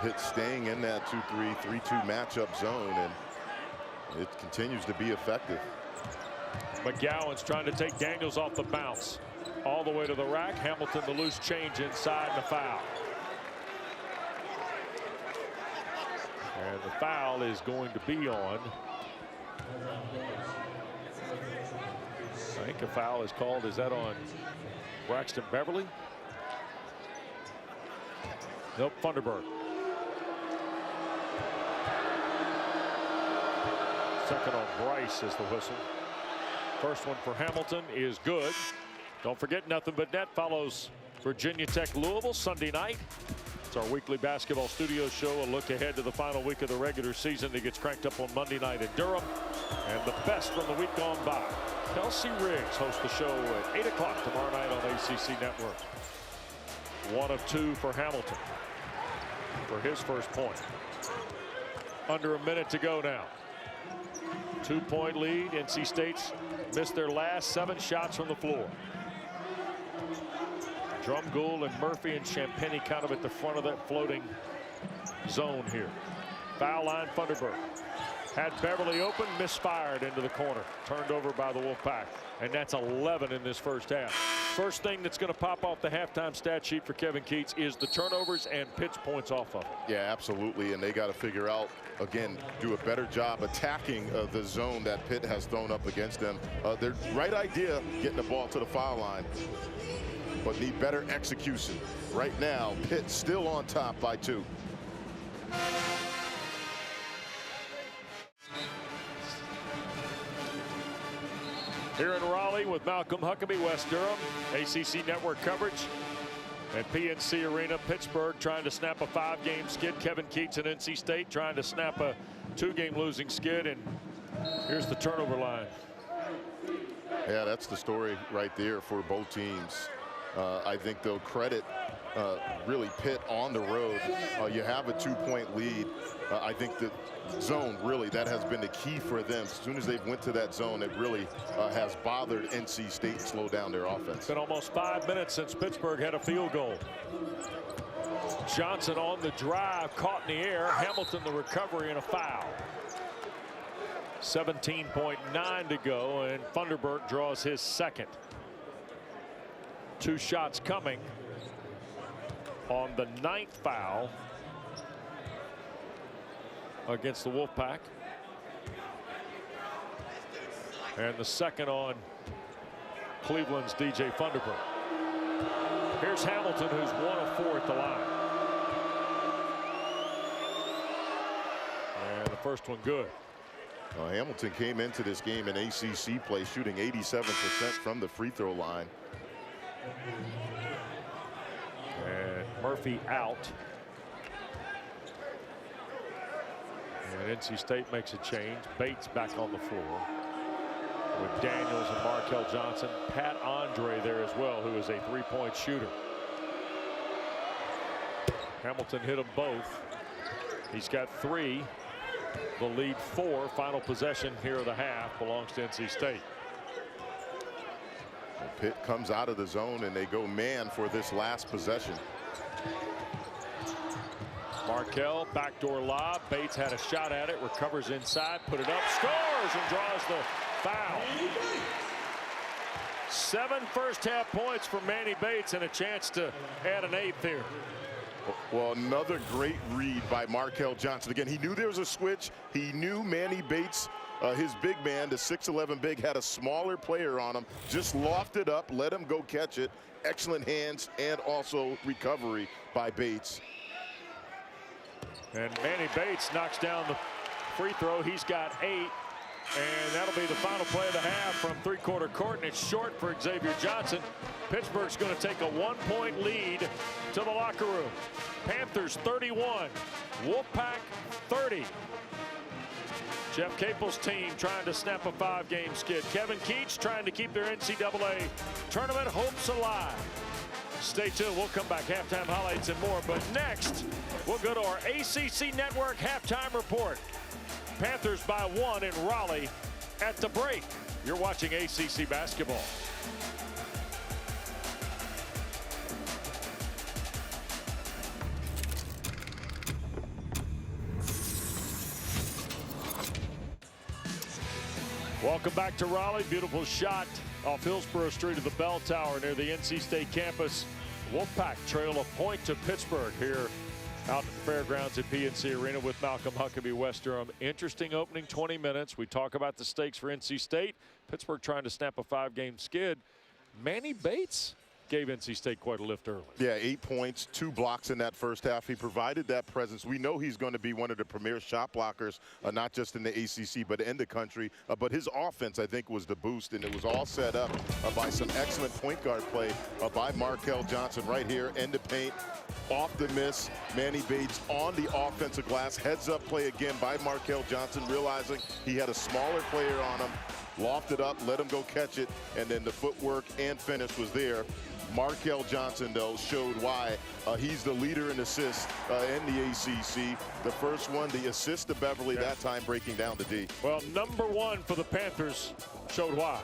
Pitt staying in that 2-3, 3-2 matchup zone, and it continues to be effective.
McGowan's trying to take Daniels off the bounce. all the way to the rack. Hamilton the loose change inside and the foul. And the foul is going to be on. I think a foul is called. Is that on Braxton Beverly? Nope, Funderburk. Second on Bryce is the whistle. First one for Hamilton is good. Don't forget, Nothing But Net follows Virginia Tech Louisville Sunday night. It's our weekly basketball studio show. A look ahead to the final week of the regular season that gets cranked up on Monday night in Durham. And the best from the week gone by. Kelsey Riggs hosts the show at 8 o'clock tomorrow night on ACC Networks. 1 of 2 for Hamilton for his first point. Under a minute to go now. 2-point lead. NC State's missed their last 7 shots from the floor. Drumgoole and Murphy and Champagny kind of at the front of that floating zone here. Foul line, Funderburk. Had Beverly open, misfired into the corner. Turned over by the Wolfpack. And that's 11 in this first half. First thing that's going to pop off the halftime stat sheet for Kevin Keatts is the turnovers and Pitt's points off of it.
Yeah, absolutely. And they got to figure out, again, do a better job attacking the zone that Pitt has thrown up against them. Their right idea, getting the ball to the foul line, but need better execution. Right now, Pitt still on top by 2.
Here in Raleigh with Malcolm Huckabee, West Durham, ACC Network coverage at PNC Arena. Pittsburgh trying to snap a 5-game skid. Kevin Keatts and NC State trying to snap a 2-game losing skid. And here's the turnover line.
Yeah, that's the story right there for both teams. I think they'll credit really Pitt on the road. You have a 2-point lead. I think the zone, really, that has been the key for them. As soon as they've went to that zone, it really has bothered NC State and slowed down their offense.
It's been almost 5 minutes since Pittsburgh had a field goal. Johnson on the drive, caught in the air. Hamilton the recovery and a foul. 17.9 to go, and Funderburk draws his second. 2 shots coming on the 9th foul against the Wolfpack. And the second on Cleveland's DJ Funderburk. Here's Hamilton, who's 1 of 4 at the line. And the first one good.
Hamilton came into this game in ACC play shooting 87% from the free throw line.
And Murphy out. And NC State makes a change. Bates back on the floor with Daniels and Markel Johnson. Pat Andre there as well, who is a 3-point shooter. Hamilton hit them both. He's got 3. The lead 4. Final possession here of the half belongs to NC State.
Pitt comes out of the zone and they go man for this last possession.
Markel, backdoor lob. Bates had a shot at it, recovers inside, put it up, scores, and draws the foul. 7 first-half points for Manny Bates and a chance to add an 8th here.
Well, another great read by Markel Johnson. Again, he knew there was a switch. He knew Manny Bates, his big man, the 6'11" big, had a smaller player on him. Just lofted up, let him go catch it. Excellent hands and also recovery by Bates.
And Manny Bates knocks down the free throw. He's got 8. And that'll be the final play of the half from 3-quarter court. And it's short for Xavier Johnson. Pittsburgh's going to take a 1-point lead to the locker room. Panthers 31, Wolfpack 30. Jeff Capel's team trying to snap a 5-game skid. Kevin Keatts trying to keep their NCAA tournament hopes alive. Stay tuned. We'll come back. Halftime highlights and more. But next, we'll go to our ACC Network halftime report. Panthers by 1 in Raleigh at the break. You're watching ACC basketball. Welcome back to Raleigh. Beautiful shot Off Hillsborough Street of the Bell Tower near the NC State campus. Wolfpack trail a point to Pittsburgh here out at the fairgrounds at PNC Arena with Malcolm Huckabee, West Durham. Interesting opening 20 minutes. We talk about the stakes for NC State. Pittsburgh trying to snap a 5-game skid. Manny Bates gave NC State quite a lift early.
Yeah, 8 points, 2 blocks in that first half. He provided that presence. We know he's going to be one of the premier shot blockers, not just in the ACC, but in the country. But his offense, I think, was the boost, and it was all set up by some excellent point guard play by Markel Johnson right here in the paint. Off the miss, Manny Bates on the offensive glass. Heads up play again by Markel Johnson, realizing he had a smaller player on him. Lofted up, let him go catch it, and then the footwork and finish was there. Markel Johnson, though, showed why he's the leader in assists in the ACC. The first one, the assist to Beverly, that time breaking down the D.
Well, number 1 for the Panthers showed why.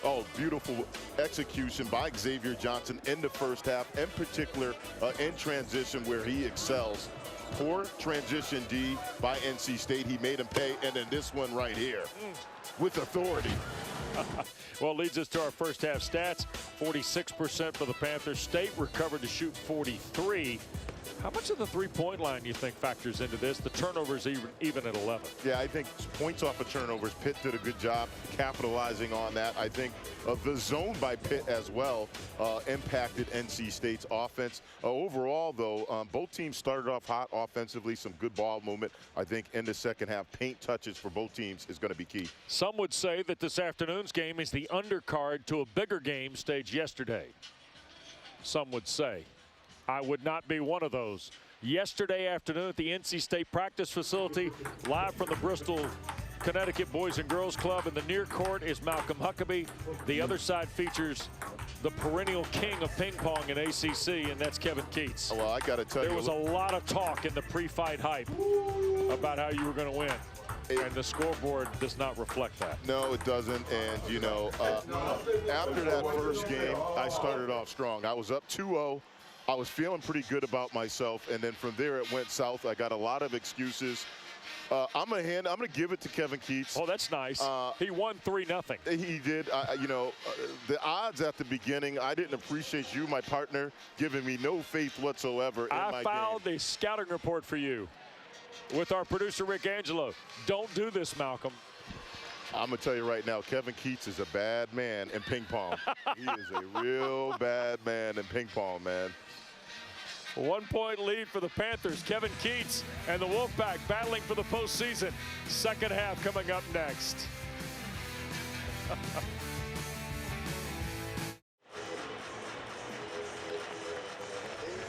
Oh, beautiful execution by Xavier Johnson in the first half, in particular in transition where he excels. Poor transition D by NC State. He made him pay, and then this one right here with authority.
Well, leads us to our first half stats. 46% for the Panthers. State recovered to shoot 43. How much of the three-point line do you think factors into this? The turnovers even at 11.
Yeah, I think points off of turnovers. Pitt did a good job capitalizing on that. I think the zone by Pitt as well impacted NC State's offense. Overall, though, both teams started off hot offensively. Some good ball movement. I think in the second half, paint touches for both teams is going to be key.
Some would say that this afternoon's game is the undercard to a bigger game staged yesterday. Some would say. I would not be one of those. Yesterday afternoon at the NC State practice facility, live from the Bristol, Connecticut Boys and Girls Club. In the near court is Malcolm Huckabee. The other side features the perennial king of ping pong in ACC, and that's Kevin Keats.
Well, I got to tell you.
There was a lot of talk in the pre-fight hype about how you were going to win. And the scoreboard does not reflect that.
No, it doesn't. And, you know, after that first game, I started off strong. I was up 2-0. I was feeling pretty good about myself, and then from there it went south. I got a lot of excuses. I'm gonna give it to Kevin Keats.
Oh, that's nice. He won 3-0.
He did. You know, the odds at the beginning, I didn't appreciate you, my partner, giving me no faith whatsoever in my game.
I filed the scouting report for you with our producer Rick Angelo. Don't do this, Malcolm.
I'm going to tell you right now, Kevin Keats is a bad man in ping pong. He is a real bad man in ping pong, man.
1-point lead for the Panthers. Kevin Keats and the Wolfpack battling for the postseason. Second half coming up next.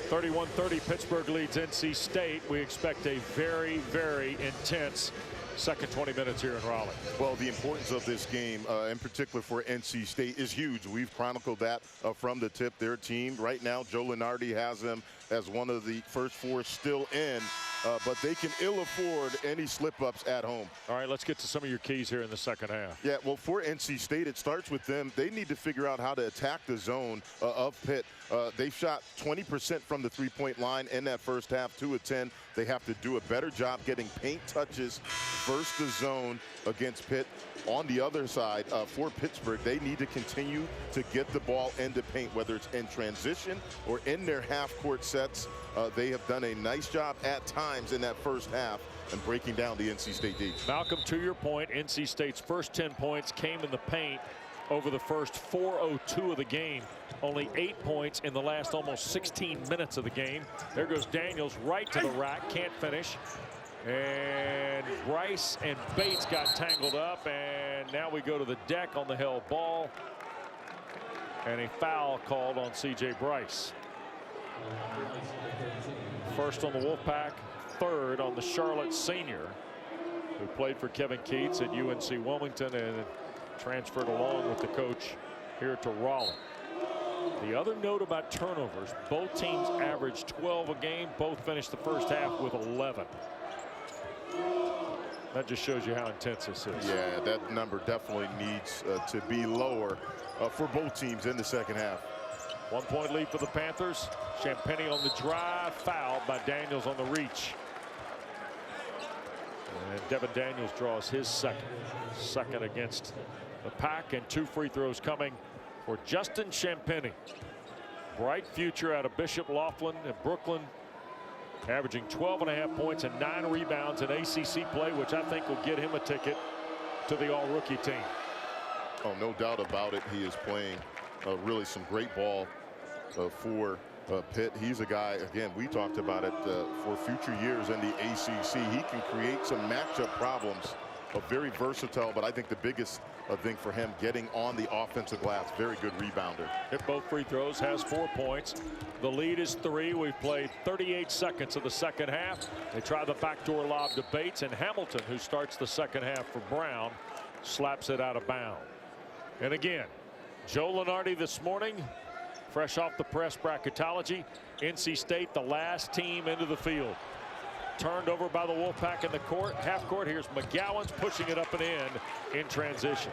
31-30, Pittsburgh leads NC State. We expect a very, very intense second 20 minutes here in Raleigh.
Well, the importance of this game, in particular for NC State, is huge. We've chronicled that from the tip. Their team right now, Joe Lunardi has them as one of the first 4 still in, but they can ill afford any slip-ups at home.
All right, let's get to some of your keys here in the second half.
Yeah, well, for NC State, it starts with them. They need to figure out how to attack the zone of Pitt. They've shot 20% from the three-point line in that first half, 2 of 10. They have to do a better job getting paint touches versus the zone against Pitt. On the other side, for Pittsburgh, they need to continue to get the ball into paint, whether it's in transition or in their half-court sets. They have done a nice job at times in that first half and breaking down the NC State D.
Malcolm, to your point, NC State's first 10 points came in the paint over the first 4:02 of the game. Only 8 points in the last almost 16 minutes of the game. There goes Daniels right to the rack, can't finish. And Bryce and Bates got tangled up, and now we go to the deck on the held ball. And a foul called on C.J. Bryce. First on the Wolfpack, third on the Charlotte senior, who played for Kevin Keats at UNC Wilmington and transferred along with the coach here to Raleigh. The other note about turnovers, both teams averaged 12 a game. Both finished the first half with 11. That just shows you how intense this is.
Yeah, that number definitely needs to be lower for both teams in the second half.
1-point lead for the Panthers. Champagny on the drive, fouled by Daniels on the reach. And Devin Daniels draws his second against the pack, and 2 free throws coming for Justin Champagnie. Bright future out of Bishop Laughlin in Brooklyn, averaging 12.5 points and 9 rebounds in ACC play, which I think will get him a ticket to the all-rookie team.
Oh, no doubt about it. He is playing really some great ball for Pitt. He's a guy, again, we talked about it for future years in the ACC. He can create some matchup problems. Very versatile, but I think the biggest thing for him, getting on the offensive glass. Very good rebounder.
Hit both free throws, has 4 points. The lead is 3. We've played 38 seconds of the second half. They try the backdoor lob to Bates, and Hamilton, who starts the second half for Brown, slaps it out of bounds. And again, Joe Lunardi this morning, fresh off the press bracketology. NC State, the last team into the field. Turned over by the Wolfpack in the half court. Here's McGowan's pushing it up and in transition.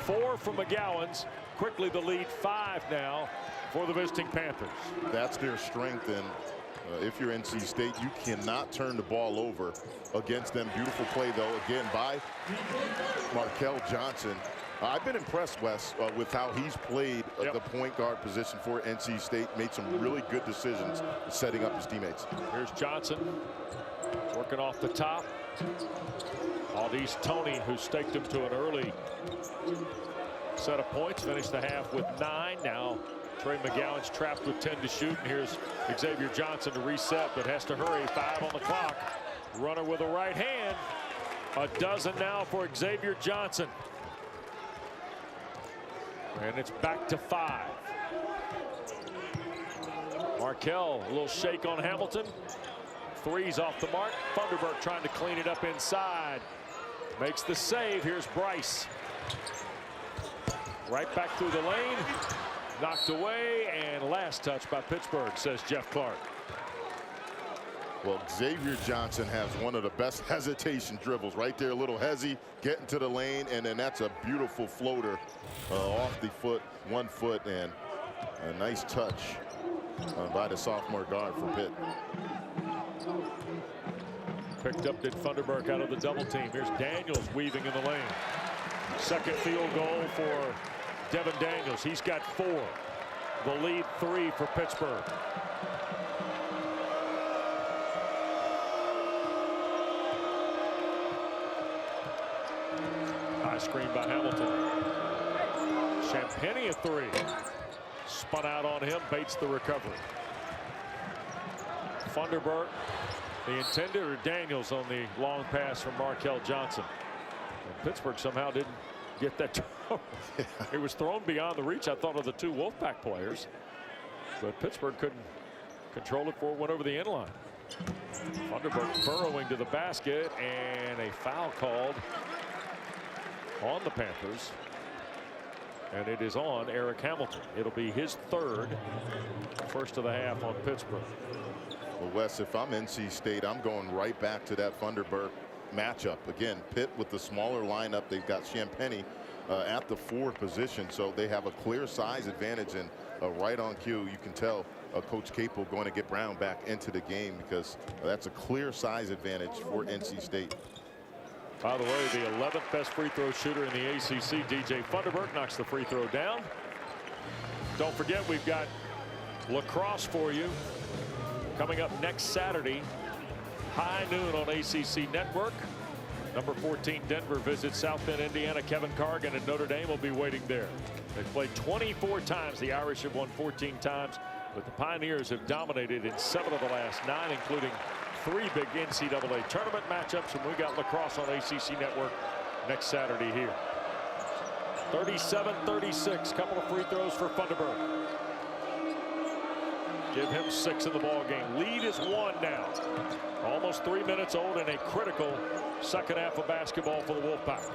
4 from McGowan's. Quickly the lead 5 now for the visiting Panthers.
That's their strength, and if you're NC State, you cannot turn the ball over against them. Beautiful play, though, again, by Markel Johnson. I've been impressed, Wes, with how he's played the point guard position for NC State. Made some really good decisions setting up his teammates.
Here's Johnson working off the top. Aldis Toney, who staked him to an early set of points, finished the half with 9. Now Trey McGowan's trapped with 10 to shoot, and here's Xavier Johnson to reset, but has to hurry. 5 on the clock. Runner with a right hand. A dozen now for Xavier Johnson. And it's back to 5. Markel, a little shake on Hamilton. 3's off the mark. Thunderbird trying to clean it up inside. Makes the save. Here's Bryce. Right back through the lane. Knocked away, and last touch by Pittsburgh, says Jeff Clark.
Well, Xavier Johnson has one of the best hesitation dribbles right there. A little hezzy, getting to the lane, and then that's a beautiful floater off the foot, 1 foot, and a nice touch by the sophomore guard for Pitt.
Picked up did Thunderbird out of the double team. Here's Daniels weaving in the lane. Second field goal for Devin Daniels. He's got 4. The lead 3 for Pittsburgh. High screen by Hamilton. Champagnie a 3. Spun out on him. Bates the recovery. Thunderbird, the intended, or Daniels on the long pass from Markel Johnson. And Pittsburgh somehow didn't get that. It was thrown beyond the reach, I thought, of the 2 Wolfpack players. But Pittsburgh couldn't control it before it went over the end line. Thunderbird burrowing to the basket, and a foul called on the Panthers. And it is on Eric Hamilton. It'll be his 3rd, first of the half on Pittsburgh.
Well, Wes, if I'm NC State, I'm going right back to that Thunderbird matchup. Again, Pitt with the smaller lineup. They've got Champagnie at the 4 position, so they have a clear size advantage, and right on cue, you can tell Coach Capel going to get Brown back into the game, because that's a clear size advantage for NC State.
By the way, the 11th best free throw shooter in the ACC, DJ Thunderbird, knocks the free throw down. Don't forget, we've got lacrosse for you coming up next Saturday, high noon on ACC Network. Number 14 Denver visits South Bend, Indiana. Kevin Cargan and Notre Dame will be waiting there. They've played 24 times. The Irish have won 14 times, but the Pioneers have dominated in 7 of the last 9, including 3 big NCAA tournament matchups, and we got lacrosse on ACC Network next Saturday here. 37-36, couple of free throws for Thunderbird. Give him 6 in the ball game. Lead is 1 now. Almost 3 minutes old in a critical second half of basketball for the Wolfpack.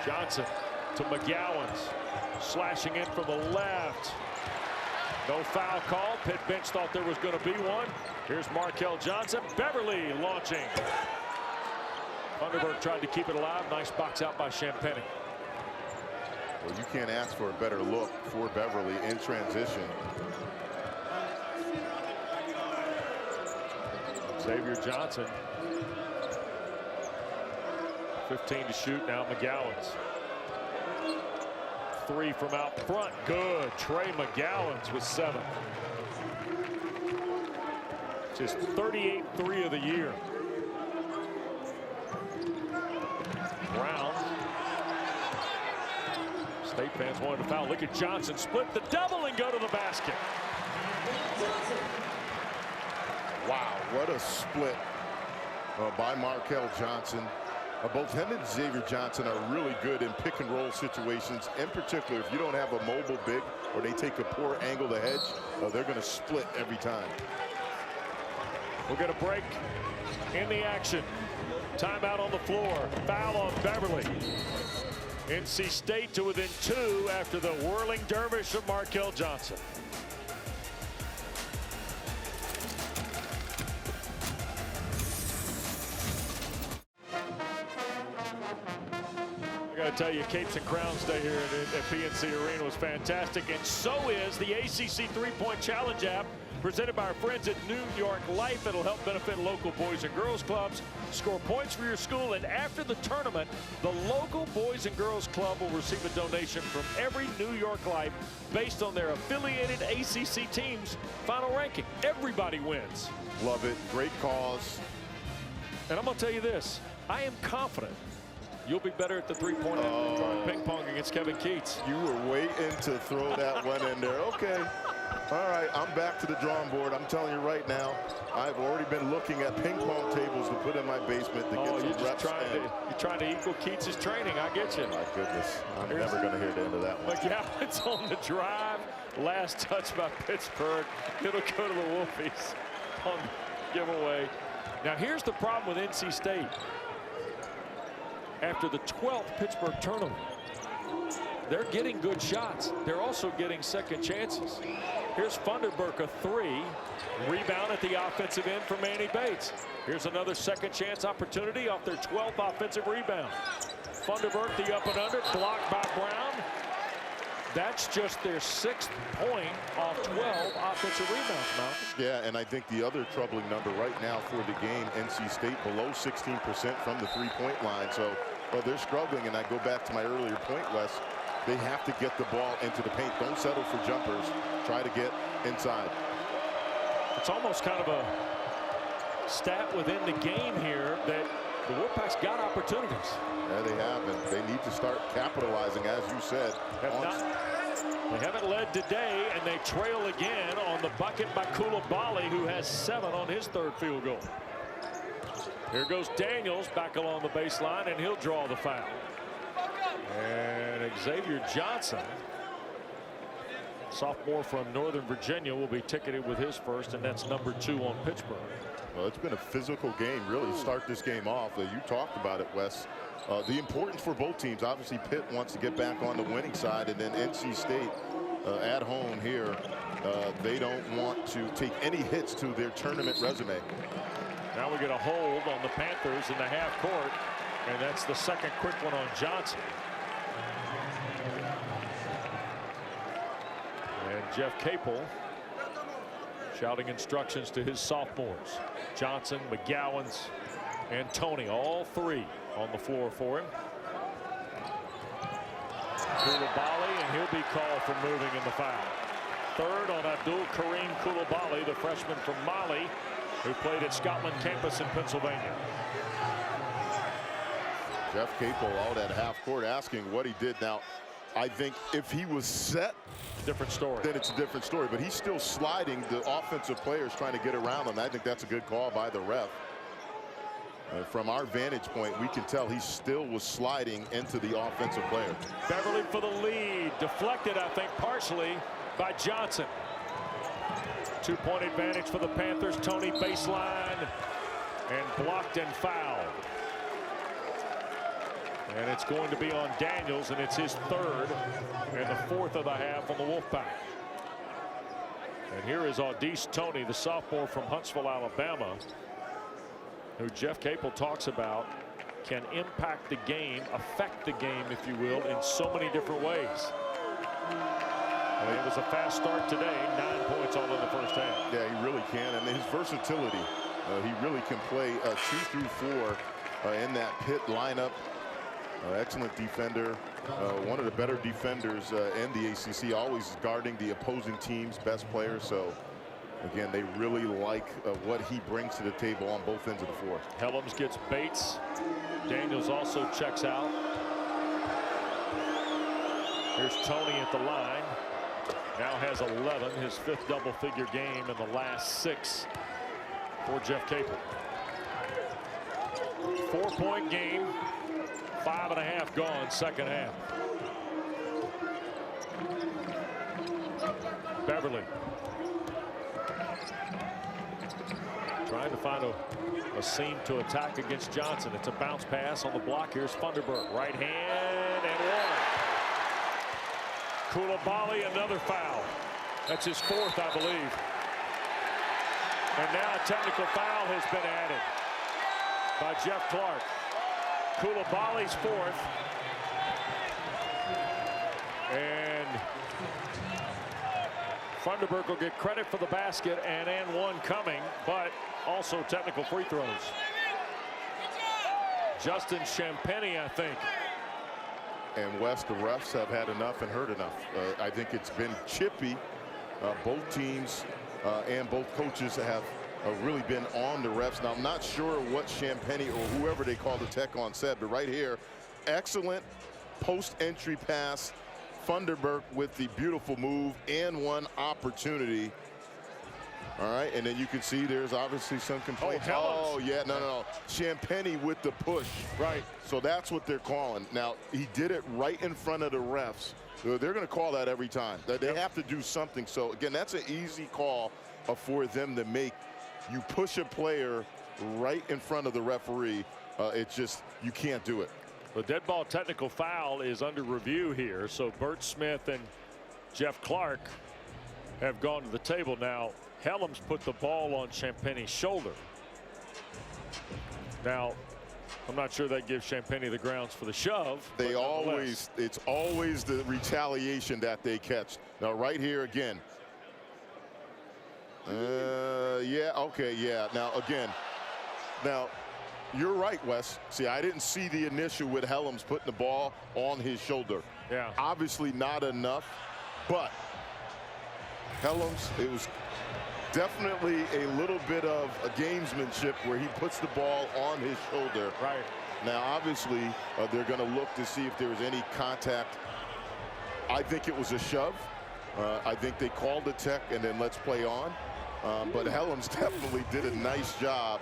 Johnson to McGowan's, slashing in from the left. No foul call. Pitt bench thought there was going to be one. Here's Markel Johnson. Beverly launching. Thunderbird tried to keep it alive. Nice box out by Champagnie.
Well, you can't ask for a better look for Beverly in transition.
Xavier Johnson 15 to shoot now. McGowan's. 3 from out front. Good. Trey McGowan's with 7. Just 38-3 of the year. Brown. State fans wanted to foul. Look at Johnson split the double and go to the basket.
Wow, what a split by Markel Johnson. Both him and Xavier Johnson are really good in pick and roll situations. In particular, if you don't have a mobile big or they take a poor angle to hedge, they're going to split every time.
We'll get a break in the action. Timeout on the floor. Foul on Beverly. NC State to within 2 after the whirling dervish of Markel Johnson. I got to tell you, Capes and Crowns Day here at PNC Arena was fantastic, and so is the ACC 3-point challenge app presented by our friends at New York Life. It'll help benefit local boys and girls clubs. Score points for your school, and after the tournament, the local boys and girls club will receive a donation from every New York Life based on their affiliated ACC team's final ranking. Everybody wins.
Love it. Great cause.
And I'm going to tell you this. I am confident you'll be better at the three-point ping pong against Kevin Keats.
You were waiting to throw that one in there. Okay. All right, I'm back to the drawing board. I'm telling you right now, I've already been looking at ping pong tables to put in my basement to get some reps.
You're trying to equal Keats' training. I get you.
My goodness. I'm never going to hear the end of that one.
McGowan's on the drive. Last touch by Pittsburgh. It'll go to the Wolfies on the giveaway. Now, here's the problem with NC State. After the 12th Pittsburgh tournament, they're getting good shots. They're also getting second chances. Here's Funderburk, a 3. Rebound at the offensive end for Manny Bates. Here's another second chance opportunity off their 12th offensive rebound. Funderburk, the up and under, blocked by Brown. That's just their 6th point off 12 offensive rebounds, Malcolm.
Yeah, and I think the other troubling number right now for the game, NC State below 16% from the three-point line. So they're struggling, and I go back to my earlier point, Wes. They have to get the ball into the paint. Don't settle for jumpers. Try to get inside.
It's almost kind of a stat within the game here that the Wolfpack's got opportunities.
Yeah, they have, and they need to start capitalizing, as you said.
They haven't led today, and they trail again on the bucket by Coulibaly, who has 7 on his 3rd field goal. Here goes Daniels back along the baseline, and he'll draw the foul. And Xavier Johnson, sophomore from Northern Virginia, will be ticketed with his first, and that's number 2 on Pittsburgh.
Well, it's been a physical game, really, to start this game off. You talked about it, Wes. The importance for both teams. Obviously, Pitt wants to get back on the winning side, and then NC State at home here, they don't want to take any hits to their tournament resume.
Now we get a hold on the Panthers in the half court, and that's the second quick one on Johnson. And Jeff Capel shouting instructions to his sophomores. Johnson, McGowan's, and Tony, all 3 on the floor for him. Coulibaly, and he'll be called for moving in the foul. 3rd on Abdul Kareem Coulibaly, the freshman from Mali, who played at Scotland campus in Pennsylvania.
Jeff Capel out at half court asking what he did. Now, I think if he was set,
different story.
Then it's a different story. But he's still sliding the offensive players trying to get around him. I think that's a good call by the ref. From our vantage point, we can tell he still was sliding into the offensive player.
Beverly for the lead. Deflected, I think, partially by Johnson. 2-point advantage for the Panthers. Tony baseline and blocked and fouled. And it's going to be on Daniels, and it's his 3rd and the 4th of the half on the Wolfpack. And here is Audice Tony, the sophomore from Huntsville, Alabama, who Jeff Capel talks about can impact the game, affect the game, if you will, in so many different ways. And it was a fast start today, 9 points all in the first half.
Yeah, he really can, and his versatility. He really can play 2 through 4 in that Pitt lineup. Excellent defender, one of the better defenders in the ACC, always guarding the opposing team's best players. So again, they really like what he brings to the table on both ends of the floor.
Helms gets Bates. Daniels also checks out. Here's Tony at the line. Now has 11, his 5th double-figure game in the last 6 for Jeff Capel. 4-point game, 5.5 gone, second half. Beverly trying to find a seam to attack against Johnson. It's a bounce pass on the block. Here's Funderburk, right hand and one. Coulibaly, another foul. That's his 4th, I believe. And now a technical foul has been added by Jeff Clark. Coulibaly's 4th. And Funderburk will get credit for the basket and one coming, but also technical free throws. Justin Champagnie, I think.
And Wes, the refs have had enough and heard enough. I think it's been chippy. Both teams and both coaches have really been on the refs. Now, I'm not sure what Champagnie or whoever they call the tech on said, but right here, excellent post-entry pass. Funderburk with the beautiful move and one opportunity. All right, and then you can see there's obviously some complaints. Oh, yeah, no. Champagnie with the push. Right, so that's what they're calling. Now, he did it right in front of the refs. They're going to call that every time. They have to do something. So, again, that's an easy call for them to make. You push a player right in front of the referee. It's just, you can't do it.
The dead ball technical foul is under review here. So Bert Smith and Jeff Clark have gone to the table. Now, Helms put the ball on Champagnie's shoulder. Now, I'm not sure that gives Champagnie the grounds for the shove.
It's always the retaliation that they catch. Now, right here again. Yeah, okay, yeah. Now, again, you're right, Wes. See, I didn't see the initial with Helms putting the ball on his shoulder.
Yeah.
Obviously not enough, but Helms, it was definitely a little bit of a gamesmanship where he puts the ball on his shoulder.
Right.
Now, obviously, they're going to look to see if there was any contact. I think it was a shove. I think they called the tech and then let's play on. But Helms definitely did a nice job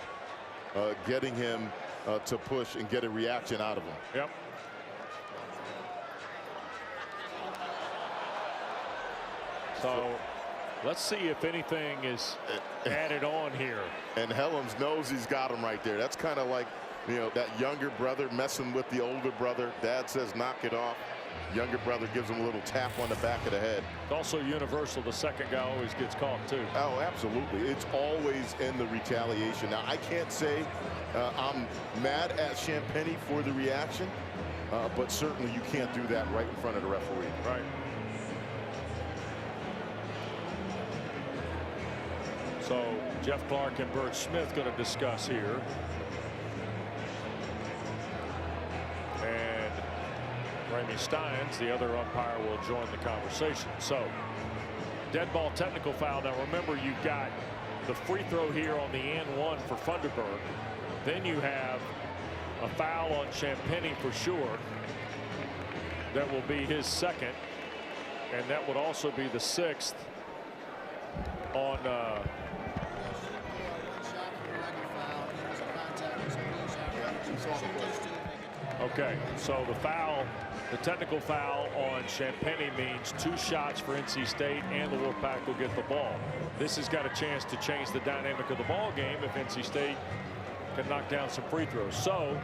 getting him to push and get a reaction out of him.
Yep. So let's see if anything is added on here.
And Helms knows he's got him right there. That's kind of like, you know, that younger brother messing with the older brother. Dad says knock it off. Younger brother gives him a little tap on the back of the head.
Also universal, the second guy always gets caught too.
Oh, absolutely. It's always in the retaliation. Now, I can't say I'm mad at Champagnie for the reaction, but certainly you can't do that right in front of the referee.
Right. So Jeff Clark and Bert Smith going to discuss here. And Ramey Steins, the other umpire, will join the conversation. So dead ball technical foul. Now remember, you've got the free throw here on the and one for Funderburk. Then you have a foul on Champagnie for sure. That will be his second. And that would also be the 6th on okay, so the foul, the technical foul on Champagnie means 2 shots for NC State and the Wolfpack will get the ball. This has got a chance to change the dynamic of the ball game if NC State can knock down some free throws. So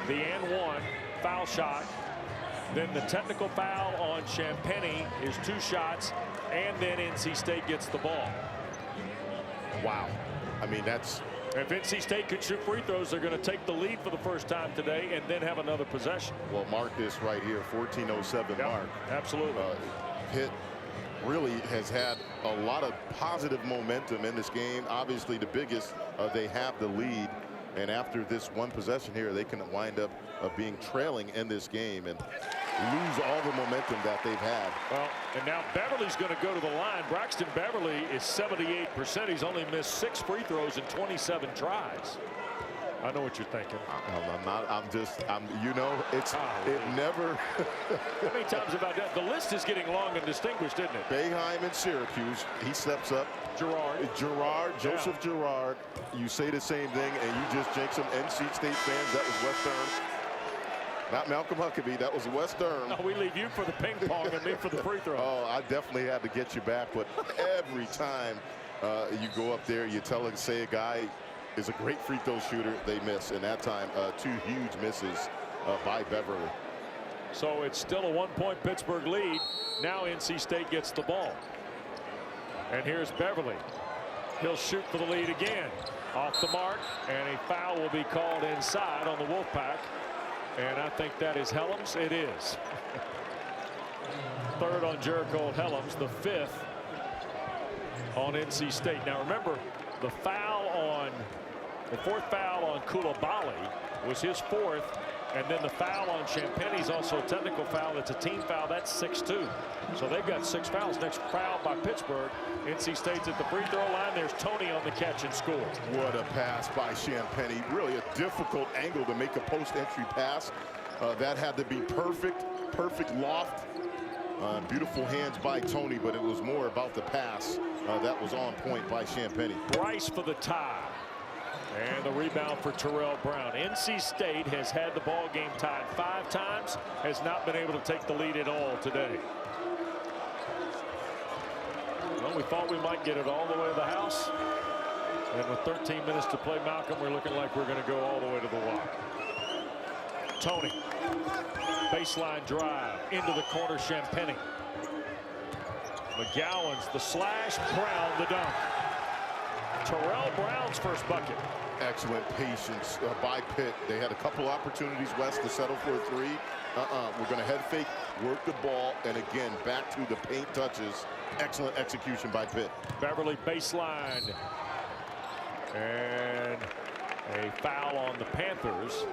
the and one foul shot, then the technical foul on Champagnie is 2 shots, and then NC State gets the ball.
Wow. I mean, that's...
If NC State can shoot free throws, they're going to take the lead for the first time today and then have another possession.
Well, mark this right here, 14:07 mark.
Absolutely.
Pitt really has had a lot of positive momentum in this game. Obviously, the biggest, they have the lead. And after this one possession here, they can wind up being trailing in this game and lose all the momentum that they've had.
Well, and now Beverly's going to go to the line. Braxton Beverly is 78%. He's only missed 6 free throws in 27 tries. I know what you're thinking.
You know, it never.
How many times have I done? The list is getting long and distinguished, isn't it?
Boeheim in Syracuse, he steps up. Joseph Girard, you say the same thing and you just jinx them. NC State fans, that was West Durham. Not Malcolm Huckabee, that was West Durham.
No, we leave you for the ping pong and me for the free throw.
Oh, I definitely had to get you back, but every time you go up there, you say a guy is a great free throw shooter, they miss. And that time, 2 huge misses by Beverly.
So it's still a 1-point Pittsburgh lead. Now NC State gets the ball. And here's Beverly. He'll shoot for the lead again. Off the mark, and a foul will be called inside on the Wolfpack. And I think that is Helms. It is. 3rd on Jericho Helms, the 5th on NC State. Now remember, the 4th foul on Koulibaly was his 4th, and then the foul on Champagne's also a technical foul. It's a team foul. That's 6-2. So they've got 6 fouls. Next foul by Pittsburgh. NC State's at the free throw line. There's Tony on the catch and score.
What a pass by Champagne. Really a difficult angle to make a post-entry pass. That had to be perfect loft. Beautiful hands by Tony, but it was more about the pass that was on point by Champagne.
Bryce for the tie. And the rebound for Terrell Brown. NC State has had the ball game tied 5 times, has not been able to take the lead at all today. Well, we thought we might get it all the way to the house. And with 13 minutes to play, Malcolm, we're looking like we're going to go all the way to the lock. Tony. Baseline drive into the corner, Champagne. McGowan's the slash, Brown the dunk. Terrell Brown's first bucket.
Excellent patience by Pitt. They had a couple opportunities, West, to settle for a 3. We're going to head fake, work the ball, and again, back to the paint touches. Excellent execution by Pitt.
Beverly baseline. And a foul on the Panthers.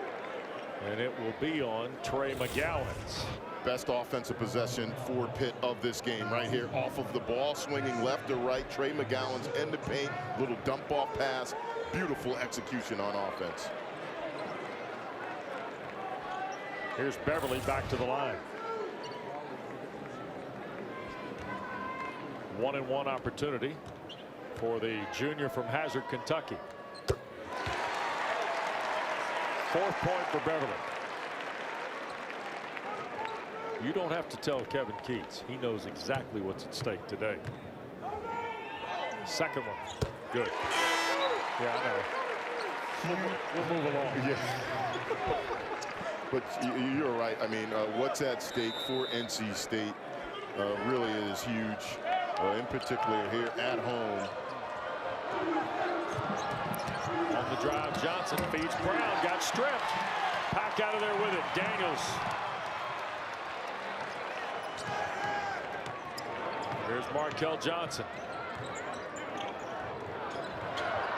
And it will be on Trey McGowan's.
Best offensive possession for Pitt of this game right here. Off of the ball, swinging left to right. Trey McGowan's in the paint. Little dump off pass. Beautiful execution on offense.
Here's Beverly back to the line. 1-and-1 opportunity for the junior from Hazard, Kentucky. 4th point for Beverly. You don't have to tell Kevin Keats. He knows exactly what's at stake today. Second one. Good. Yeah, I know. We'll move along.
Yeah. But you're right. I mean, what's at stake for NC State really is huge. In particular here at home.
On the drive, Johnson feeds Brown. Got stripped. Pack out of there with it. Daniels. Here's Markel Johnson.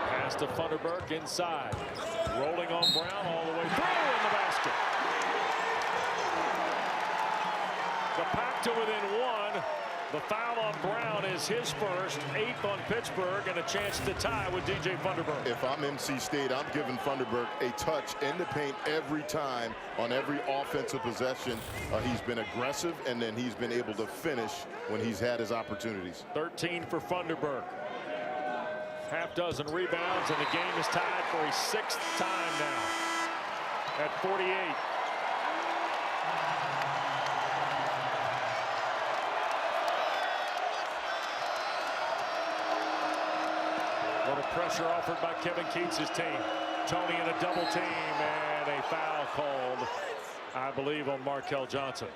Pass to Funderburk inside. Rolling on Brown all the way through in the basket. The Pack to within 1. The foul on Brown is his first, 8th on Pittsburgh, and a chance to tie with DJ Funderburk.
If I'm NC State, I'm giving Funderburk a touch in the paint every time on every offensive possession. He's been aggressive, and then he's been able to finish when he's had his opportunities.
13 for Funderburk. Half dozen rebounds, and the game is tied for a 6th time now at 48. What a pressure offered by Kevin Keats' team. Tony in a double team, and a foul called, I believe, on Markel Johnson.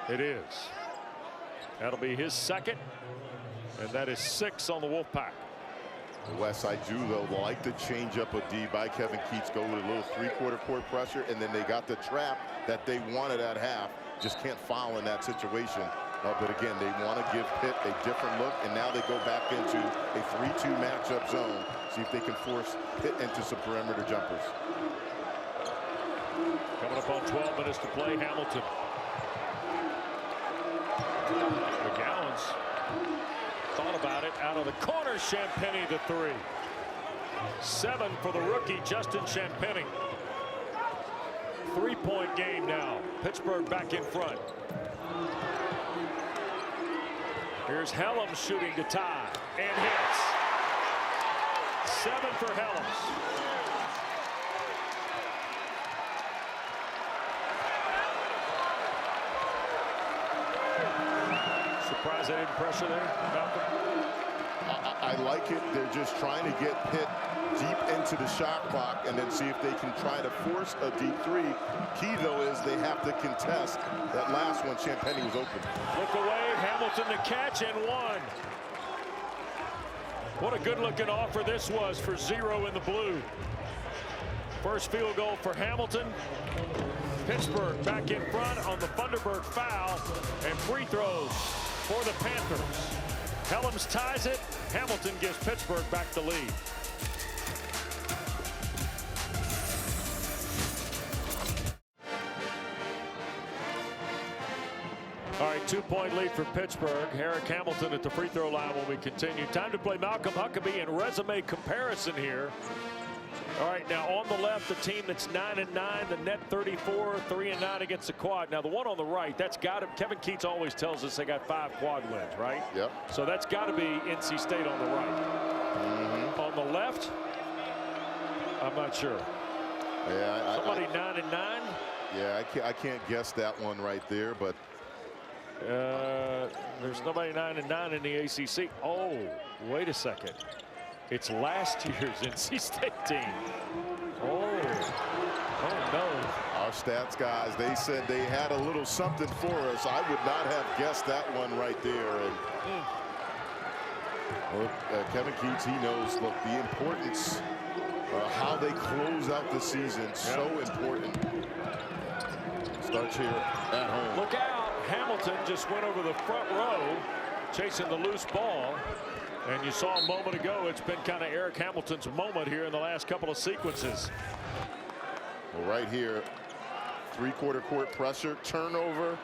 It is. That'll be his 2nd, and that is 6 on the Wolfpack.
Wes, I do, though, like the change up of D by Kevin Keats. Go with a little 3/4 court pressure, and then they got the trap that they wanted at half. Just can't foul in that situation. But again, they want to give Pitt a different look, and now they go back into a 3-2 matchup zone. See if they can force Pitt into some perimeter jumpers.
Coming up on 12 minutes to play, Hamilton. McGowan's thought about it out of the corner. Champagnie the three. 7 for the rookie Justin Champagnie. 3-point game now. Pittsburgh back in front. Here's Helms shooting to tie and hits. 7 for Helms. Surprised they didn't pressure there, Malcolm?
I like it. They're just trying to get Pitt deep into the shot clock and then see if they can try to force a deep three. Key, though, is they have to contest that last one. Champagnie was open.
Look away, Hamilton to catch and 1. What a good-looking offer this was for 0 in the blue. First field goal for Hamilton. Pittsburgh back in front on the Thunderbird foul, and free throws for the Panthers. Helms ties it. Hamilton gives Pittsburgh back the lead. All right, 2-point lead for Pittsburgh. Eric Hamilton at the free throw line when we continue. Time to play Malcolm Huckabee in resume comparison here. All right, now on the left, the team that's 9-9, the net 34, 3-9 against the quad. Now the one on the right, that's got to. Kevin Keats always tells us they got 5 quad wins, right?
Yep.
So that's got to be NC State on the right. On the left, I'm not sure.
Yeah,
somebody 9-9.
Yeah, I can't guess that one right there, but
there's nobody 9-9 in the ACC. Oh, wait a second. It's last year's NC State team. Oh no.
Our stats guys, they said they had a little something for us. I would not have guessed that one right there. And look, Kevin Keats, he knows, look, the importance of how they close out the season. So important. Starts here at home.
Look out. Hamilton just went over the front row, chasing the loose ball. And you saw a moment ago, it's been kind of Eric Hamilton's moment here in the last couple of sequences.
Well, right here, 3-quarter court pressure, turnover,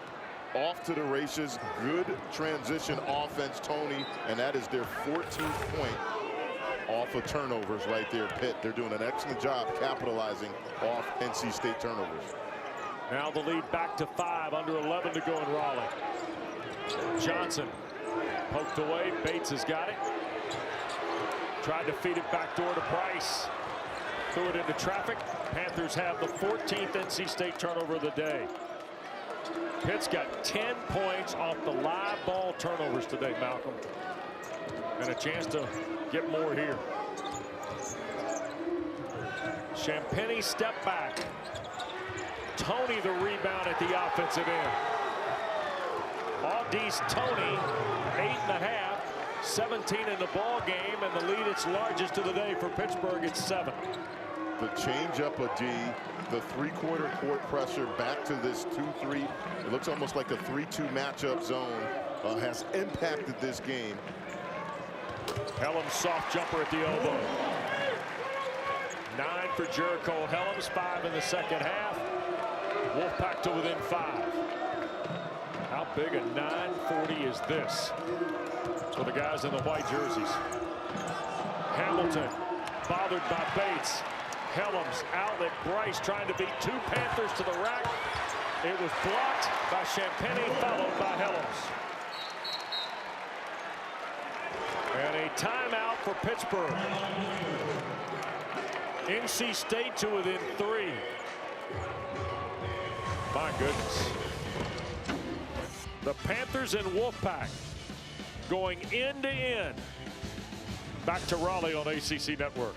off to the races. Good transition offense, Tony, and that is their 14th point off of turnovers right there. Pitt, they're doing an excellent job capitalizing off NC State turnovers.
Now the lead back to 5, under 11 to go in Raleigh. Johnson poked away. Bates has got it. Tried to feed it back door to Price. Threw it into traffic. Panthers have the 14th NC State turnover of the day. Pitt's got 10 points off the live ball turnovers today, Malcolm. And a chance to get more here. Champagnie step back. Tony the rebound at the offensive end. Audi's Tony, 8.5, 17 in the ball game, and the lead, its largest of the day for Pittsburgh. It's 7.
The change up a D, the 3-quarter court pressure back to this 2-3. It looks almost like a 3-2 matchup zone has impacted this game.
Helms soft jumper at the elbow. 9 for Jericho Helms, 5 in the second half. Wolfpack to within 5. How big a 940 is this for the guys in the white jerseys? Hamilton bothered by Bates. Helms outlet. Bryce trying to beat 2 Panthers to the rack. It was blocked by Champagnie, followed by Helms. And a timeout for Pittsburgh. NC State to within 3. My goodness. The Panthers and Wolfpack going end to end. Back to Raleigh on ACC Network.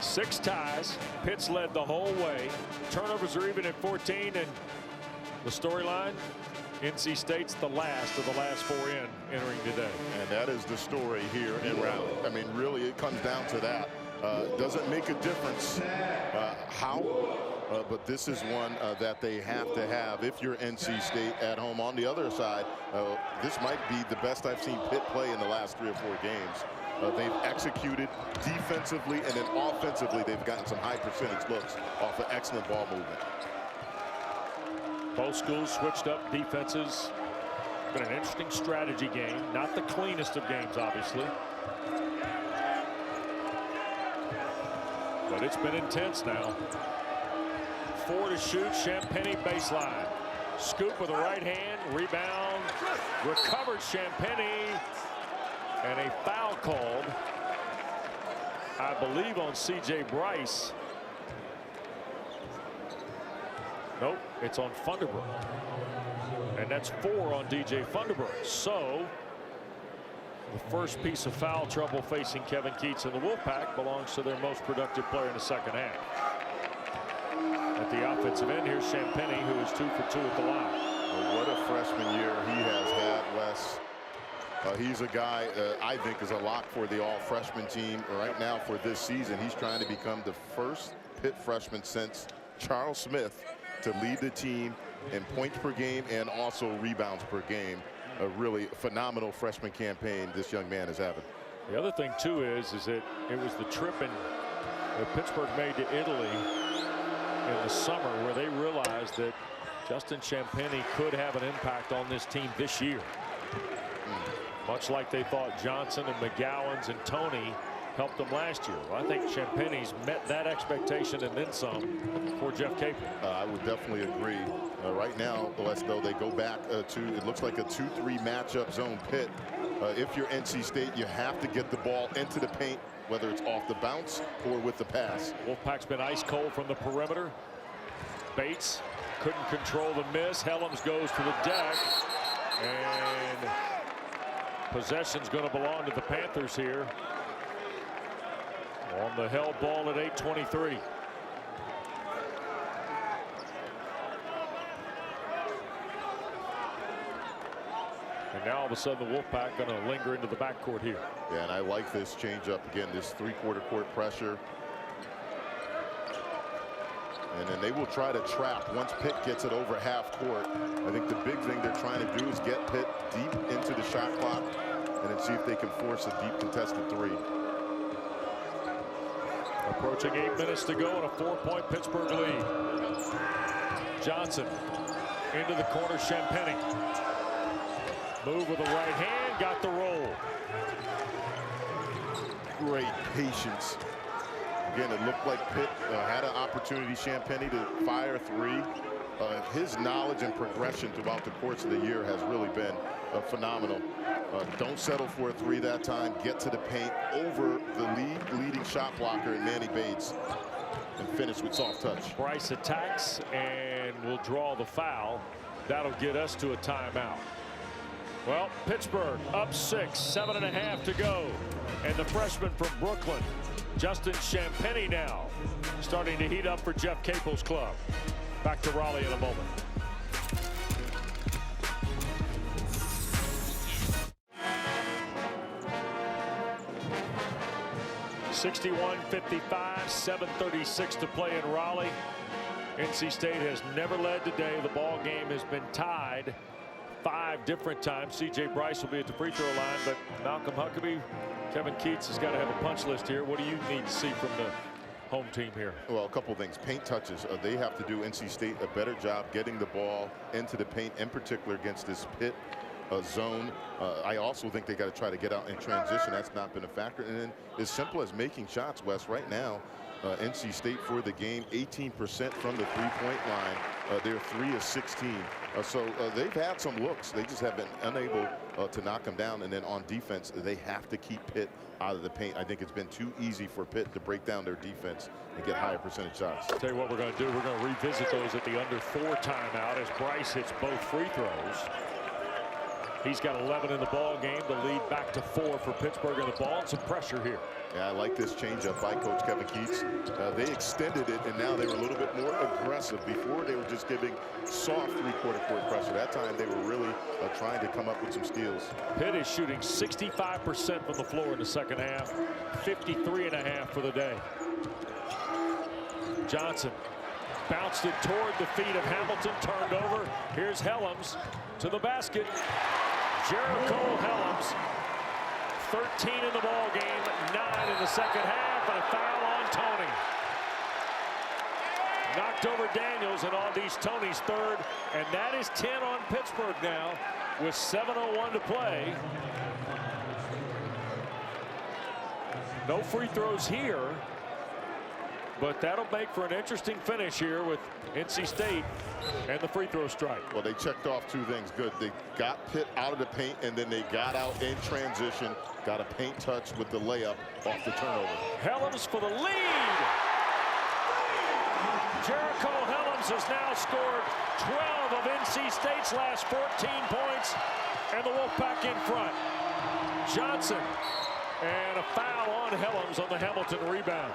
Six ties. Pitt's led the whole way. Turnovers are even at 14, and the storyline, NC State's the last of the last 4 entering today.
And that is the story here in Raleigh. I mean, really, it comes down to that. Doesn't make a difference how, but this is one that they have to have if you're NC State at home. On the other side, this might be the best I've seen Pitt play in the last 3 or 4 games. They've executed defensively, and then offensively they've gotten some high percentage looks off of excellent ball movement.
Both schools switched up defenses. Been an interesting strategy game. Not the cleanest of games, obviously. But it's been intense now. 4 to shoot. Champagny baseline. Scoop with the right hand. Rebound. Recovered Champagny. And a foul called, I believe, on C.J. Bryce. Nope, it's on Funderburk. And that's 4 on DJ Funderburk. So the first piece of foul trouble facing Kevin Keatts and the Wolfpack belongs to their most productive player in the second half. At the offensive end, here's Champagny, who is 2 for 2 at the line.
Well, what a freshman year he has had, Wes. He's a guy I think is a lock for the all-freshman team right now for this season. He's trying to become the first Pitt freshman since Charles Smith to lead the team in points per game and also rebounds per game. A really phenomenal freshman campaign this young man is having.
The other thing too is that it was the trip that Pittsburgh made to Italy in the summer where they realized that Justin Champagny could have an impact on this team this year. Much like they thought Johnson and McGowan's and Tony helped them last year. Well, I think Champagny's met that expectation and then some for Jeff Capel.
I would definitely agree. Right now, though, they go back to, it looks like a 2-3 matchup zone Pitt. If you're NC State, you have to get the ball into the paint, whether it's off the bounce or with the pass.
Wolfpack's been ice cold from the perimeter. Bates couldn't control the miss. Helms goes to the deck. And possession's going to belong to the Panthers here on the held ball at 8:23. And now all of a sudden the Wolfpack going to linger into the backcourt here.
Yeah, and I like this change up again, this 3/4 court pressure. And then they will try to trap once Pitt gets it over half court. I think the big thing they're trying to do is get Pitt deep into the shot clock and then see if they can force a deep contested 3.
Approaching 8 minutes to go and a 4-point Pittsburgh lead. Johnson into the corner. Champagny. Move with the right hand. Got the roll.
Great patience. Again, it looked like Pitt had an opportunity, Champagny, to fire 3. His knowledge and progression throughout the course of the year has really been phenomenal. Don't settle for a 3 that time. Get to the paint over the leading shot blocker in Manny Bates and finish with soft touch.
Bryce attacks and will draw the foul. That'll get us to a timeout. Well, Pittsburgh up 6, 7.5 to go. And the freshman from Brooklyn, Justin Champagny, now starting to heat up for Jeff Capel's club. Back to Raleigh in a moment. (61-55), 7:36 to play in Raleigh. NC State has never led today. The ball game has been tied 5 different times. C.J. Bryce will be at the free throw line, but Malcolm Huckabee, Kevin Keatts has got to have a punch list here. What do you need to see from the home team here?
Well, a couple things. Paint touches. They have to do, NC State, a better job getting the ball into the paint, in particular against this Pitt zone. I also think they got to try to get out in transition. That's not been a factor. And then as simple as making shots, Wes, right now, NC State for the game, 18% from the 3-point line. They're 3 of 16. So they've had some looks. They just have been unable to knock them down. And then on defense, they have to keep Pitt out of the paint. I think it's been too easy for Pitt to break down their defense and get higher percentage shots.
I'll tell you what we're going to do. We're going to revisit those at the under 4 timeout as Bryce hits both free throws. He's got 11 in the ball game. The lead back to 4 for Pittsburgh in the ball, and some pressure here.
Yeah, I like this changeup by Coach Kevin Keats. They extended it, and now they were a little bit more aggressive. Before, they were just giving soft three-quarter court pressure. That time, they were really trying to come up with some steals.
Pitt is shooting 65% from the floor in the second half, 53.5 for the day. Johnson bounced it toward the feet of Hamilton, turned over. Here's Helms to the basket. Jericho Helms, 13 in the ball game, 9 in the second half, and a foul on Tony. Knocked over Daniels, and Audi's Tony's third, and that is 10 on Pittsburgh now with 7:01 to play. No free throws here, but that'll make for an interesting finish here with NC State and the free throw strike.
Well, they checked off two things good. They got Pitt out of the paint, and then they got out in transition, got a paint touch with the layup off the turnover.
Helms for the lead. Jericho Helms has now scored 12 of NC State's last 14 points, and the Wolfpack in front. Johnson, and a foul on Helms on the Hamilton rebound.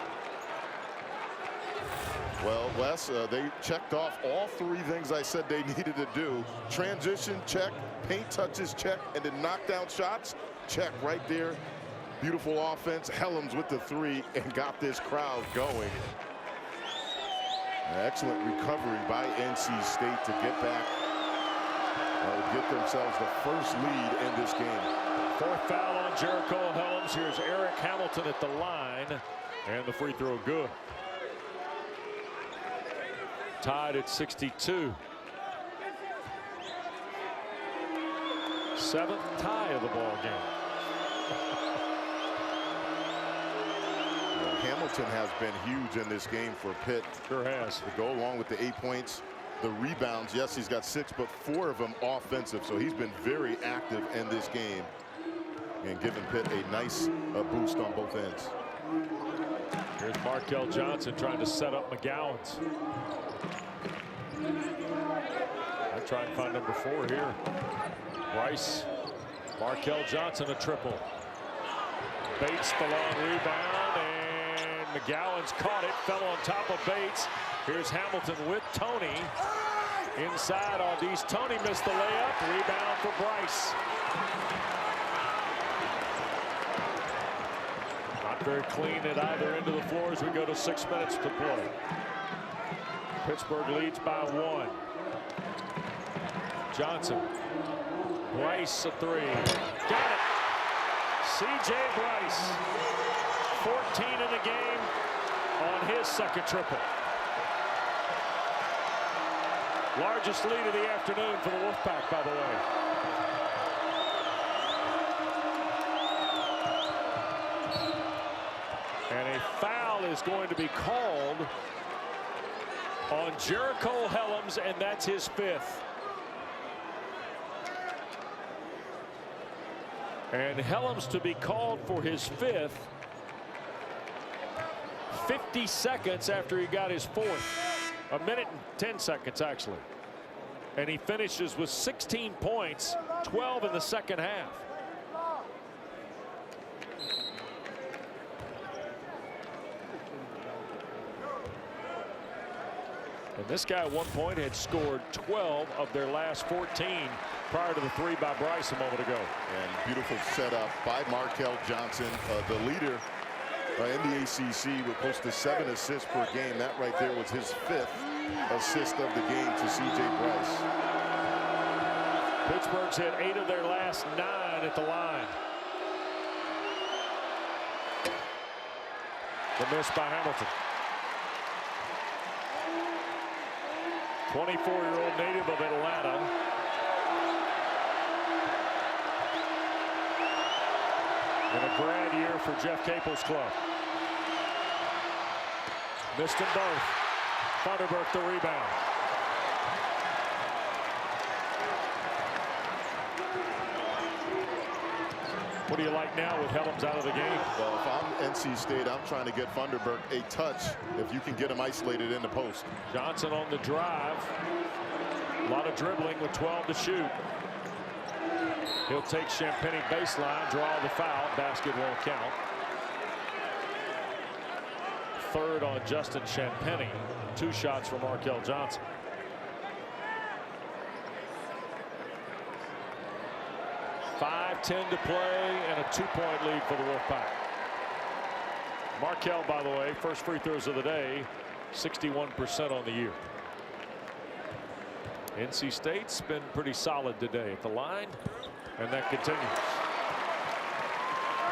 Well, Wes, they checked off all three things I said they needed to do. Transition, check. Paint touches, check. And then knockdown shots, check right there. Beautiful offense. Helms with the three and got this crowd going. Excellent recovery by NC State to get back, get themselves the first lead in this game.
Fourth foul on Jericho Helms. Here's Eric Hamilton at the line, and the free throw good. Tied at 62. Seventh tie of the ball game.
Hamilton has been huge in this game for Pitt.
Sure has.
To go along with the 8 points, the rebounds. Yes, he's got 6, but 4 of them offensive. So he's been very active in this game and giving Pitt a nice boost on both ends.
Here's Markel Johnson trying to set up McGowan's. I try and find number 4 here. Rice, Markel Johnson a triple. Bates the long rebound, and McGowan's caught it, fell on top of Bates. Here's Hamilton with Tony. Inside Audi's Tony missed the layup. Rebound for Bryce. Not very clean at either end of the floor as we go to 6 minutes to play. Pittsburgh leads by 1. Johnson. Bryce a 3. Got it. C.J. Bryce. 14 in the game on his second triple. Largest lead of the afternoon for the Wolfpack, by the way. And a foul is going to be called on Jericho Helms, and that's his 5th. And Helms to be called for his 5th 50 seconds after he got his 4th. A minute and 10 seconds, actually. And he finishes with 16 points, 12 in the second half. And this guy at one point had scored 12 of their last 14 prior to the 3 by Bryce a moment ago.
And beautiful setup by Markel Johnson, the leader in the ACC with close to 7 assists per game. That right there was his 5th assist of the game to C.J. Bryce.
Pittsburgh's hit 8 of their last 9 at the line. The miss by Hamilton. 24-year-old native of Atlanta. And a grad year for Jeff Capel's club. Missed them both. Thunderbird the rebound. What do you like now with Helms out of the game?
Well, if I'm NC State, I'm trying to get Thunderbird a touch if you can get him isolated in the post.
Johnson on the drive. A lot of dribbling with 12 to shoot. He'll take Champagny baseline, draw the foul. Basket won't count. Third on Justin Champagny. 2 shots for Markel Johnson. .5:10 to play and a 2-point lead for the Wolfpack. Markel, by the way, first free throws of the day, 61% on the year. NC State's been pretty solid today at the line, and that continues.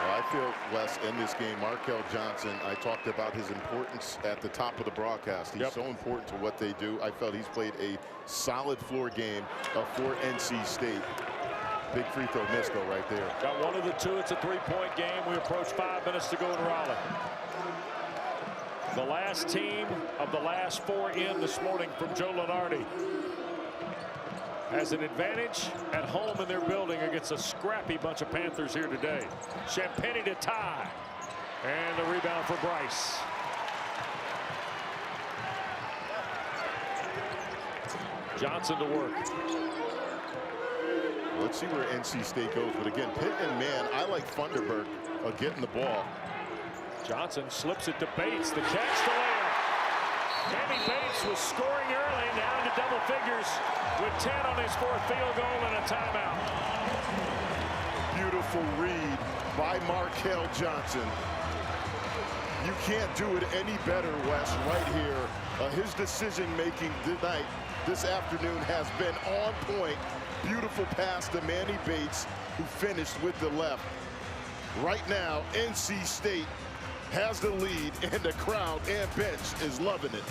Well, I feel, Wes, in this game, Markel Johnson, I talked about his importance at the top of the broadcast. He's so important to what they do. I felt he's played a solid floor game for NC State. Big free throw missed, though, right there.
Got one of the 2. It's a 3-point game. We approach 5 minutes to go in Raleigh. The last team of the last 4 in this morning from Joe Lunardi has an advantage at home in their building against a scrappy bunch of Panthers here today. Champagny to tie. And the rebound for Bryce. Johnson to work.
Let's see where NC State goes. But again, Pitt and man, I like Funderburk getting the ball.
Johnson slips it to Bates. The catch, the layup. Jamie Bates was scoring early, now into double figures with 10 on his 4th field goal and a timeout.
Beautiful read by Markel Johnson. You can't do it any better, Wes, right here. His decision-making tonight, this afternoon, has been on point. Beautiful pass to Manny Bates, who finished with the left. Right now, NC State has the lead, and the crowd and bench is loving it.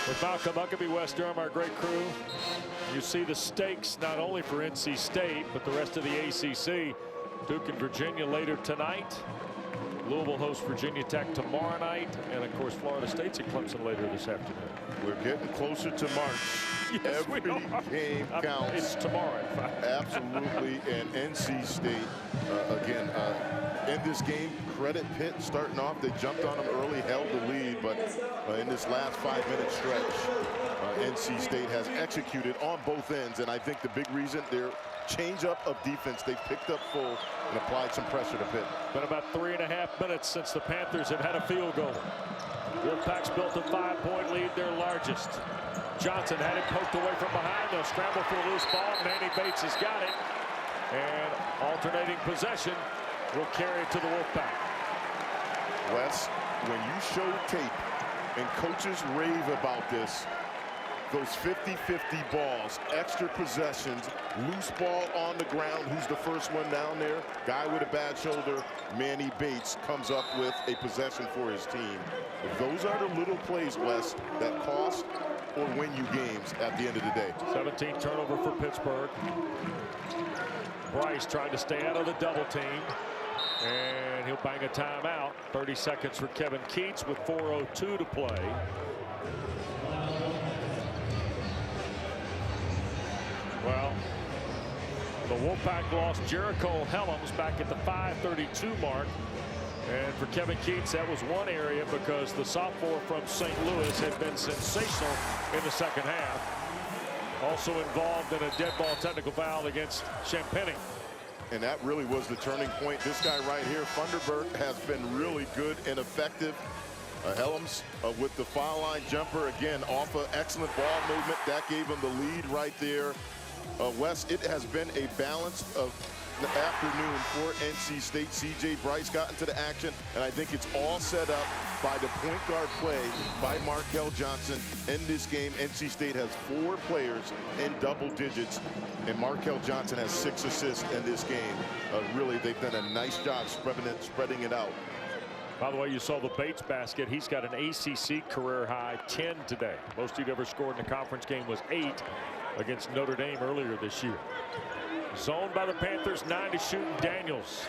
With Malcolm Huckabee, Wes Durham, our great crew, you see the stakes not only for NC State, but the rest of the ACC. Duke and Virginia later tonight. Louisville hosts Virginia Tech tomorrow night, and of course Florida State's at Clemson later this afternoon.
We're getting closer to March.
Yes,
every game counts.
It's tomorrow, in fact.
Absolutely. And NC State, again, in this game, credit Pitt starting off. They jumped on them early, held the lead, but in this last 5-minute stretch, NC State has executed on both ends. And I think the big reason, their change-up of defense, they've picked up full and applied some pressure to Pitt.
Been about 3.5 minutes since the Panthers have had a field goal. Wolfpack's built a 5-point lead, their largest. Johnson had it poked away from behind. They'll scramble for a loose ball. Manny Bates has got it. And alternating possession will carry it to the Wolfpack.
Wes, when you show tape and coaches rave about this, those 50-50 balls, extra possessions, loose ball on the ground. Who's the first one down there? Guy with a bad shoulder, Manny Bates, comes up with a possession for his team. Those are the little plays, Wes, that cost or win you games at the end of the day.
17th turnover for Pittsburgh. Bryce trying to stay out of the double team. And he'll bang a timeout. 30 seconds for Kevin Keats with 4:02 to play. Well, the Wolfpack lost Jericho Helms back at the 5:32 mark. And for Kevin Keats, that was one area because the sophomore from St. Louis had been sensational in the second half. Also involved in a dead ball technical foul against Champagny.
And that really was the turning point. This guy right here, Funderburk, has been really good and effective. Helms with the foul line jumper, again, off an excellent ball movement. That gave him the lead right there. Wes, it has been a balance of the afternoon for NC State. C.J. Bryce got into the action, and I think it's all set up by the point guard play by Markel Johnson. In this game, NC State has 4 players in double digits, and Markel Johnson has 6 assists in this game. Really, they've done a nice job spreading it out.
By the way, you saw the Bates basket. He's got an ACC career high 10 today. Most he'd ever scored in a conference game was 8 against Notre Dame earlier this year. Zoned by the Panthers, 9 to shoot. Daniels.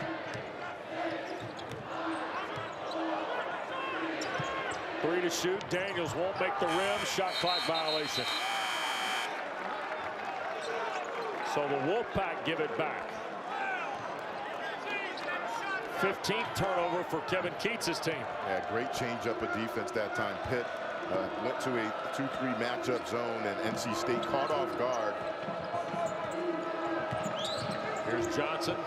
Three to shoot. Daniels won't make the rim. Shot clock violation. So the Wolfpack give it back. 15th turnover for Kevin Keats' team.
Yeah, great change up of defense that time. Pitt went to a 2-3 matchup zone, and NC State caught off guard.
Here's Johnson.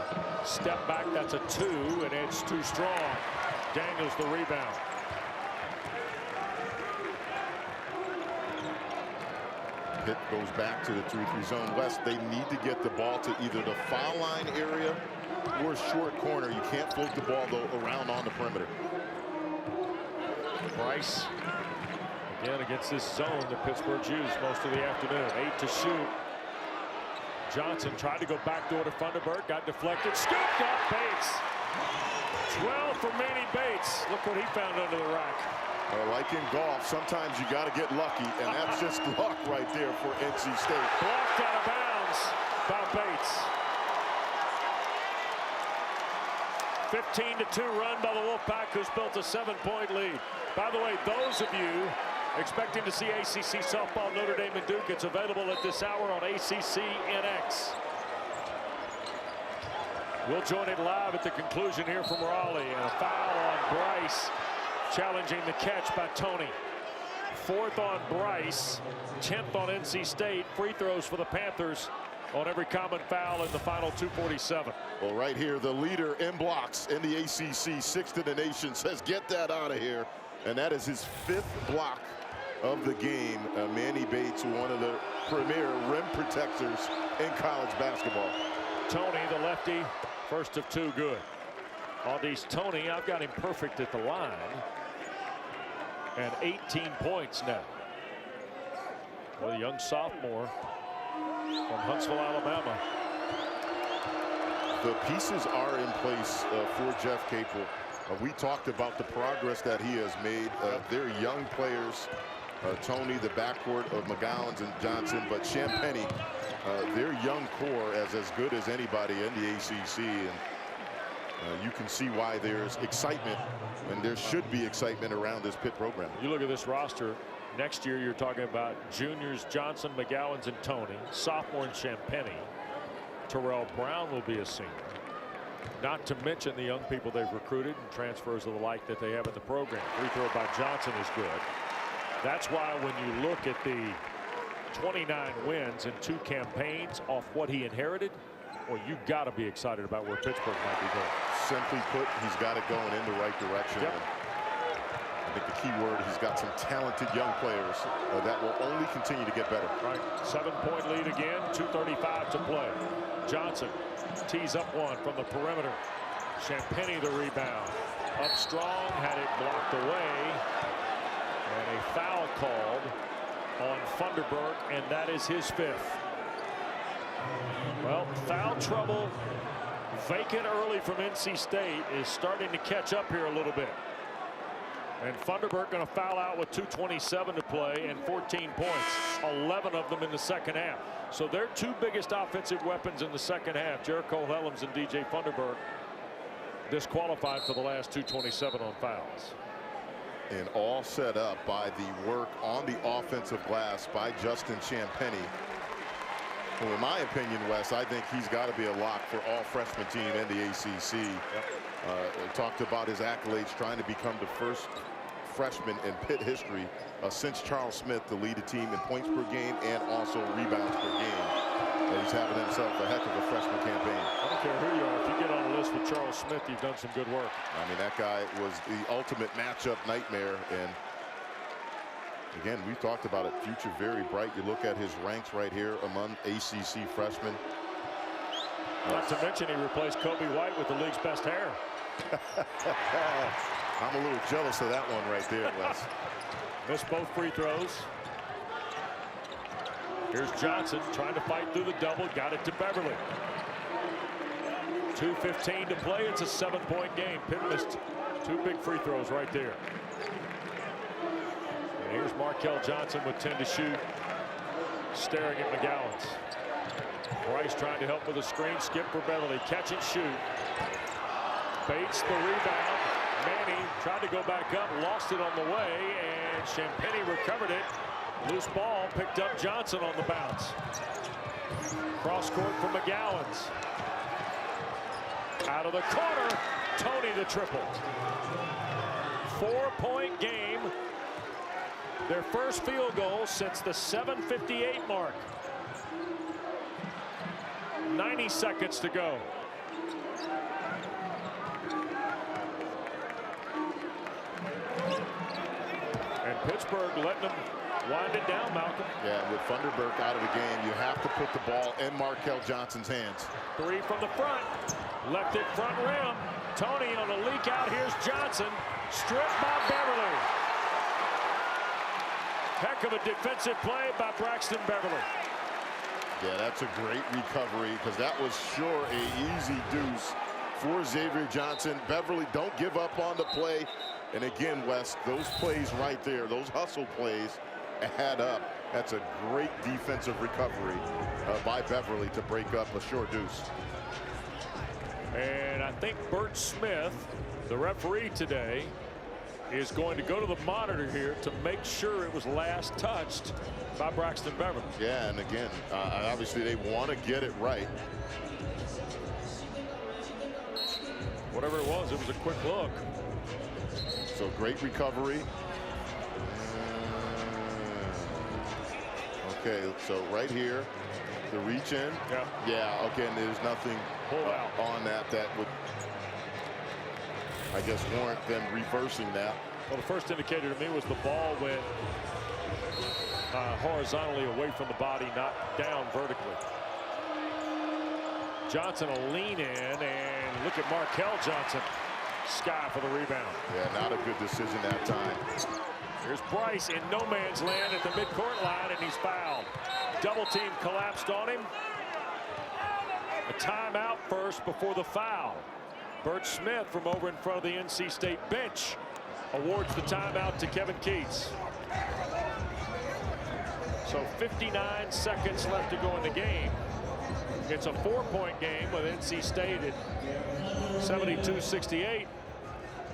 Step back, that's a 2, and it's too strong. Daniels the rebound.
Pitt goes back to the 2-3 zone. West, they need to get the ball to either the foul line area or short corner. You can't float the ball, though, around on the perimeter.
Bryce, again, against this zone that Pittsburgh's used most of the afternoon. 8 to shoot. Johnson tried to go backdoor to Funderburk, got deflected, scooped up Bates. 12 for Manny Bates. Look what he found under the rack.
Like in golf, sometimes you got to get lucky, and that's just luck right there for NC State.
Blocked out of bounds by Bates. 15-2 run by the Wolfpack, who's built a 7-point lead. By the way, those of you expecting to see ACC softball, Notre Dame and Duke, it's available at this hour on ACC NX. We'll join it live at the conclusion here from Raleigh, and a foul on Bryce, challenging the catch by Tony. 4th on Bryce, 10th on NC State. Free throws for the Panthers on every common foul in the final 2:47.
Well, right here, the leader in blocks in the ACC, 6th in the nation, says get that out of here. And that is his 5th block of the game. Manny Bates, one of the premier rim protectors in college basketball.
Tony, the lefty, first of 2 good. Aldis Tony, I've got him perfect at the line. And 18 points now. Well, a young sophomore from Huntsville, Alabama.
The pieces are in place for Jeff Capel. We talked about the progress that he has made. They're young players. Tony, the backcourt of McGowans and Johnson, but Champagnie, their young core as good as anybody in the ACC. And you can see why there's excitement, and there should be excitement around this Pitt program.
You look at this roster. Next year, you're talking about juniors Johnson, McGowans, and Tony. Sophomore and Champagnie. Terrell Brown will be a senior. Not to mention the young people they've recruited and transfers of the like that they have in the program. Free throw by Johnson is good. That's why when you look at the 29 wins in 2 campaigns off what he inherited, well, you got to be excited about where Pittsburgh might be going.
Simply put, he's got it going in the right direction.
Yep.
I think the key word, he's got some talented young players that will only continue to get better.
Right. 7-point lead again, 2:35 to play. Johnson tees up one from the perimeter. Champagnie the rebound. Up strong, had it blocked away. And a foul called on Funderburk, and that is his 5th. Well, foul trouble vacant early from NC State is starting to catch up here a little bit. And Funderburk going to foul out with 2:27 to play and 14 points, 11 of them in the second half. So their 2 biggest offensive weapons in the second half, Jericho Helms and DJ Funderburk, disqualified for the last 2:27 on fouls.
And all set up by the work on the offensive glass by Justin Champagnie. Well, in my opinion, Wes, I think he's got to be a lock for all freshman team in the ACC. Yep. Talked about his accolades, trying to become the first freshman in Pitt history since Charles Smith to lead a team in points per game and also rebounds per game. He's having himself a heck of a freshman campaign.
I don't care who you are. If you get on a list with Charles Smith, you've done some good work.
I mean, that guy was the ultimate matchup nightmare. And again, we've talked about it. Future very bright. You look at his ranks right here among ACC freshmen.
Not to mention he replaced Kobe White with the league's best hair.
I'm a little jealous of that one right there, Wes.
Missed both free throws. Here's Johnson trying to fight through the double. Got it to Beverly. 2:15 to play. It's a 7-point game. Pitt missed 2 big free throws right there. And here's Markel Johnson with 10 to shoot, staring at McGowans. Bryce trying to help with a screen. Skip for Beverly. Catch and shoot. Bates the rebound. Manny tried to go back up, lost it on the way, and Champagnie recovered it. Loose ball, picked up Johnson on the bounce. Cross court for McGowans. Out of the corner, Tony the triple. 4-point game. Their first field goal since the 7:58 mark. 90 seconds to go. And Pittsburgh letting them wind it down, Malcolm.
Yeah, with Thunderberg out of the game, you have to put the ball in Markel Johnson's hands.
3 from the front. Left it front rim. Tony on the leak out. Here's Johnson. Stripped by Beverly. Heck of a defensive play by Braxton Beverly.
Yeah, that's a great recovery because that was sure a easy deuce for Xavier Johnson. Beverly, don't give up on the play. And again, Wes, those plays right there, those hustle plays add up. That's a great defensive recovery by Beverly to break up a short deuce.
And I think Bert Smith, the referee today, is going to go to the monitor here to make sure it was last touched by Braxton Beverly.
Yeah, and again, obviously they want to get it right.
Whatever it was a quick look.
So great recovery. Okay, so right here, the reach in.
Yeah.
Yeah, okay, and there's nothing on that would, I guess, warrant them reversing that.
Well, the first indicator to me was the ball went horizontally away from the body, not down vertically. Johnson will lean in, and look at Markel Johnson. Sky for the rebound.
Yeah, not a good decision that time.
Here's Bryce in no man's land at the midcourt line, and he's fouled. Double team collapsed on him. A timeout first before the foul. Bert Smith from over in front of the NC State bench awards the timeout to Kevin Keats. So 59 seconds left to go in the game. It's a 4-point game with NC State at 72-68.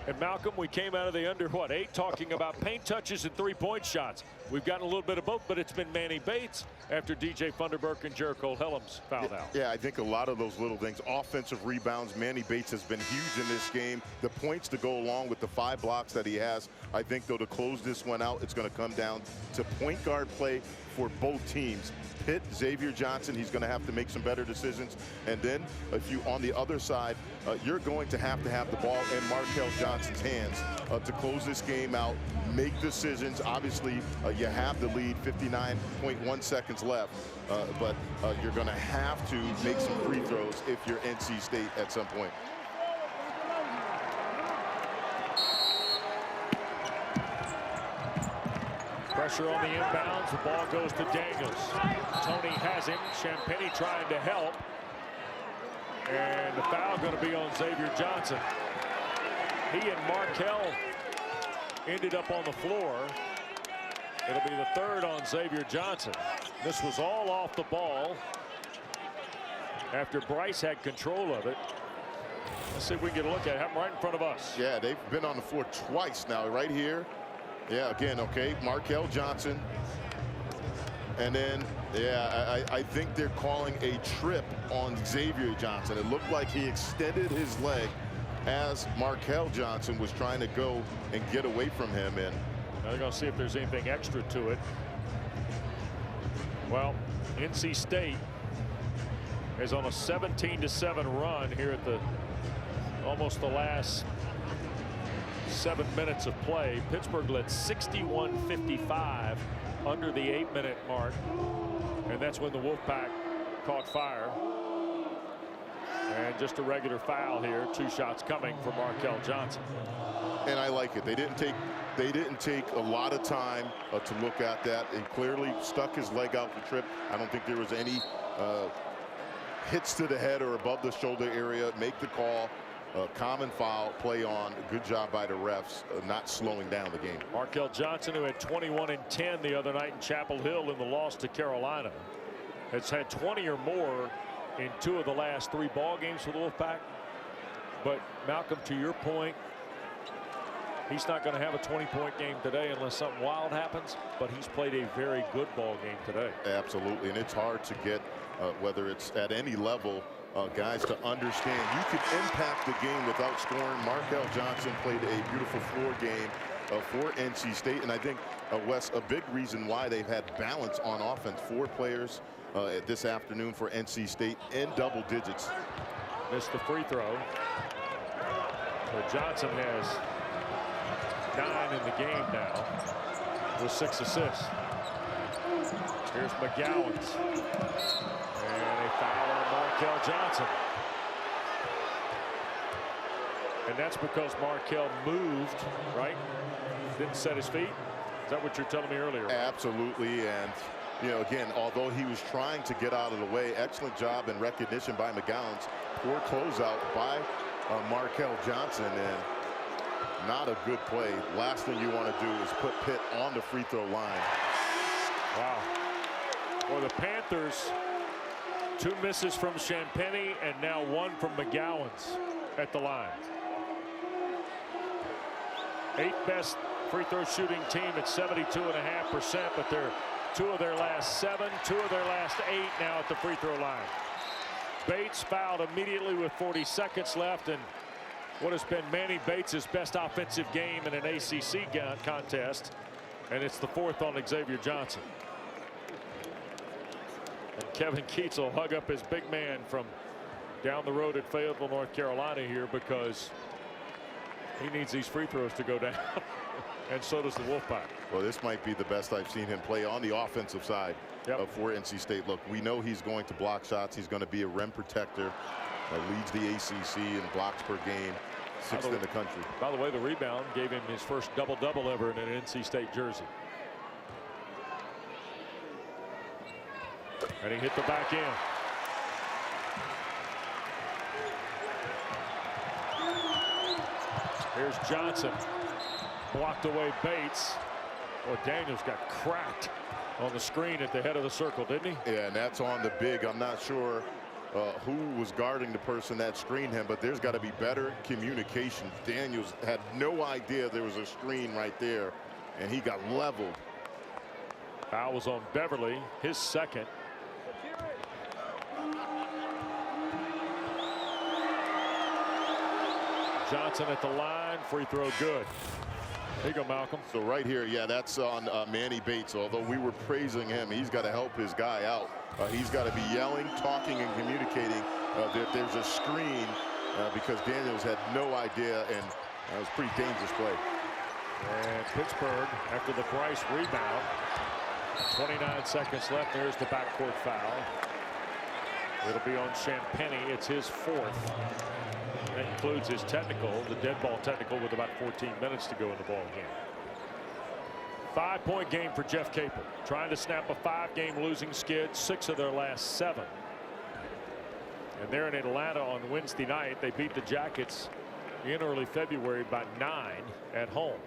And Malcolm, we came out of the under 8 talking about paint touches and 3-point shots. We've gotten a little bit of both, but it's been Manny Bates after DJ Thunderberg and Jericho Helms fouled out.
Yeah, I think a lot of those little things, offensive rebounds, Manny Bates has been huge in this game. The points to go along with the 5 blocks that he has. I think, though, to close this one out, it's going to come down to point guard play for both teams. Pitt, Xavier Johnson, he's going to have to make some better decisions. And then if you on the other side, you're going to have the ball in Markel Johnson's hands to close this game out, make decisions. Obviously, you have the lead, 59.1 seconds left, but you're going to have to make some free throws if you're NC State at some point.
Pressure on the inbounds. The ball goes to Daniels. Tony has him. Champagny trying to help. And the foul going to be on Xavier Johnson. He and Markel ended up on the floor. It'll be the 3rd on Xavier Johnson. This was all off the ball after Bryce had control of it. Let's see if we can get a look at it. Have them right in front of us.
Yeah, they've been on the floor twice now, right here. Yeah, again, okay, Markel Johnson. And then, yeah, I think they're calling a trip on Xavier Johnson. It looked like he extended his leg as Markel Johnson was trying to go and get away from him. And
now they're going to see if there's anything extra to it. Well, NC State is on a 17-7 run here at the almost the last 7 minutes of play. Pittsburgh led 61-55 under the 8-minute mark, and that's when the Wolfpack caught fire. And just a regular foul here. 2 shots coming for Markel Johnson.
And I like it. They didn't take a lot of time to look at that. He clearly stuck his leg out the trip. I don't think there was any hits to the head or above the shoulder area. Make the call. Common foul, play on. Good job by the refs, not slowing down the game.
Markel Johnson, who had 21 and 10 the other night in Chapel Hill in the loss to Carolina, has had 20 or more in 2 of the last 3 ball games for the Wolfpack. But Malcolm, to your point, he's not going to have a 20-point game today unless something wild happens, but he's played a very good ball game today.
Absolutely, and it's hard to get, whether it's at any level, guys to understand you can impact the game without scoring. Markel Johnson played a beautiful floor game for NC State, and I think Wes, a big reason why they've had balance on offense. 4 players this afternoon for NC State in double digits.
Missed the free throw. So Johnson has 9 in the game now with 6 assists. Here's McGowan's. And a foul on Markel Johnson. And that's because Markel moved, right? Didn't set his feet. Is that what you're telling me earlier?
Absolutely. And, you know, again, although he was trying to get out of the way, excellent job and recognition by McGowan's. Poor closeout by Markel Johnson, and not a good play. Last thing you want to do is put Pitt on the free throw line.
Wow. Well, the Panthers, 2 misses from Champagny and now 1 from McGowan's at the line. 8th best free throw shooting team at 72.5%, but they're 2 of their last 7, 2 of their last 8 now at the free throw line. Bates fouled immediately with 40 seconds left, and what has been Manny Bates' best offensive game in an ACC contest, and it's the 4th on Xavier Johnson. And Kevin Keats will hug up his big man from down the road at Fayetteville, North Carolina here, because he needs these free throws to go down. And so does the Wolfpack.
Well, this might be the best I've seen him play on the offensive side for NC State. Look, we know he's going to block shots. He's going to be a rim protector. Leads the ACC in blocks per game, 6th in the country.
By the way, the rebound gave him his first double-double ever in an NC State jersey. And he hit the back end. Here's Johnson. Blocked away Bates. Well, Daniels got cracked on the screen at the head of the circle, didn't he?
Yeah, and that's on the big. I'm not sure who was guarding the person that screened him, but there's got to be better communication. Daniels had no idea there was a screen right there, and he got leveled.
Foul was on Beverly, his 2nd. Johnson at the line, free throw good. Here you go, Malcolm.
So right here, yeah, that's on Manny Bates. Although we were praising him, he's got to help his guy out. He's got to be yelling, talking, and communicating that there's a screen because Daniels had no idea, and that was a pretty dangerous play.
And Pittsburgh, after the Bryce rebound, 29 seconds left. There's the backcourt foul. It'll be on Champagny. It's his 4th. That includes his technical, the dead ball technical, with about 14 minutes to go in the ball game. 5-point game for Jeff Capel, trying to snap a 5-game losing skid, 6 of their last 7. And they're in Atlanta on Wednesday night. They beat the Jackets in early February by 9 at home.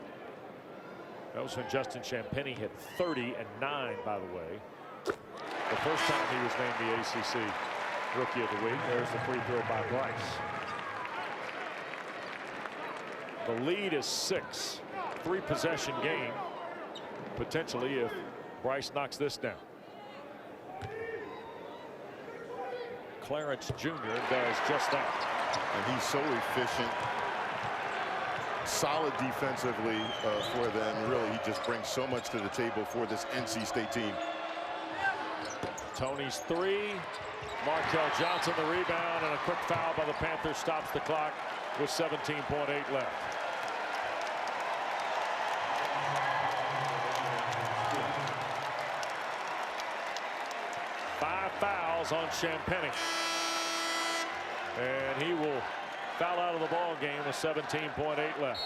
That was when Justin Champagny hit 30 and 9, by the way. The first time he was named the ACC Rookie of the Week. There's the free throw by Bryce. The lead is 6. 3-possession game, potentially, if Bryce knocks this down. Clarence Jr. does just that.
And he's so efficient, solid defensively for them. Really, he just brings so much to the table for this NC State team.
Tony's 3. Markel Johnson the rebound, and a quick foul by the Panthers stops the clock with 17.8 left. Fouls on Champagny, and he will foul out of the ball game with 17.8 left.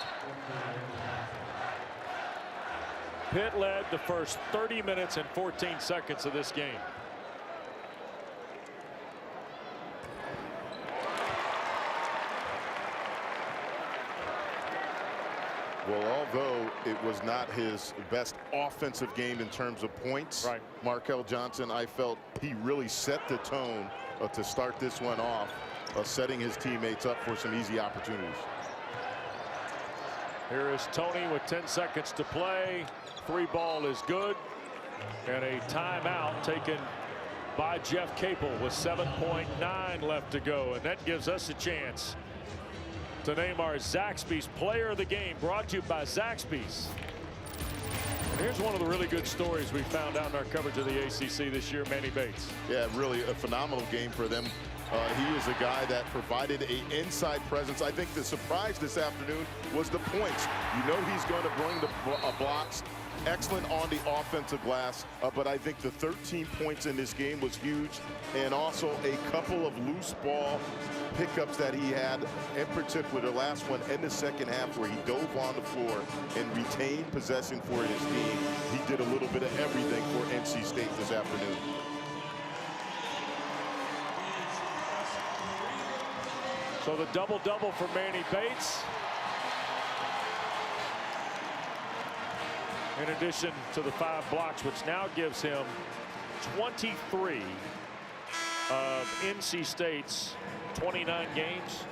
Pitt led the first 30 minutes and 14 seconds of this game.
Well, although it was not his best offensive game in terms of points, Markel Johnson, I felt he really set the tone to start this one off, setting his teammates up for some easy opportunities.
Here is Tony with 10 seconds to play. 3 ball is good, and a timeout taken by Jeff Capel with 7.9 left to go, and that gives us a chance to name our Zaxby's Player of the Game, brought to you by Zaxby's. And here's one of the really good stories we found out in our coverage of the ACC this year, Manny Bates.
Yeah, really a phenomenal game for them. He is a guy that provided an inside presence. I think the surprise this afternoon was the points. You know he's going to bring the blocks. Excellent on the offensive glass, but I think the 13 points in this game was huge, and also a couple of loose ball pickups that he had, in particular the last one in the second half where he dove on the floor and retained possession for his team. He did a little bit of everything for NC State this afternoon.
So the double-double for Manny Bates, in addition to the 5 blocks, which now gives him 23 of NC State's 29 games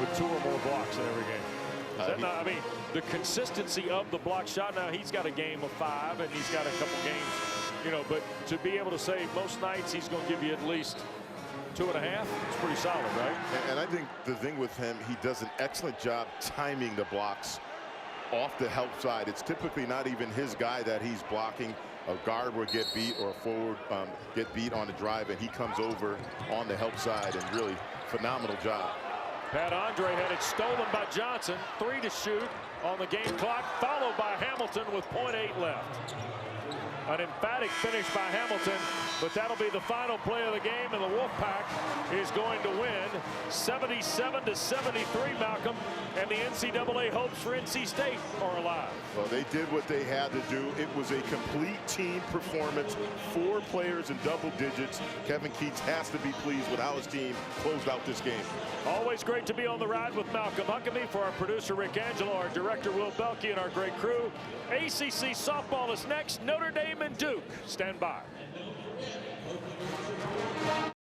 with 2 or more blocks in every game. I mean, the consistency of the block shot. Now he's got a game of 5 and he's got a couple games, you know, but to be able to say most nights he's going to give you at least 2.5, it's pretty solid, right?
And I think the thing with him, he does an excellent job timing the blocks off the help side. It's typically not even his guy that he's blocking. A guard will get beat or a forward get beat on the drive, and he comes over on the help side, and really phenomenal job.
Pat Andre had it stolen by Johnson. 3 to shoot on the game clock, followed by Hamilton with 0.8 left. An emphatic finish by Hamilton, but that'll be the final play of the game, and the Wolfpack is going to win 77-73, Malcolm, and the NCAA hopes for NC State are alive.
Well, they did what they had to do. It was a complete team performance. 4 players in double digits. Kevin Keats has to be pleased with how his team closed out this game.
Always great to be on the ride with Malcolm Huckabee. For our producer Rick Angelo, our director Will Belkey, and our great crew. ACC softball is next. Notre Dame and Duke. Stand by.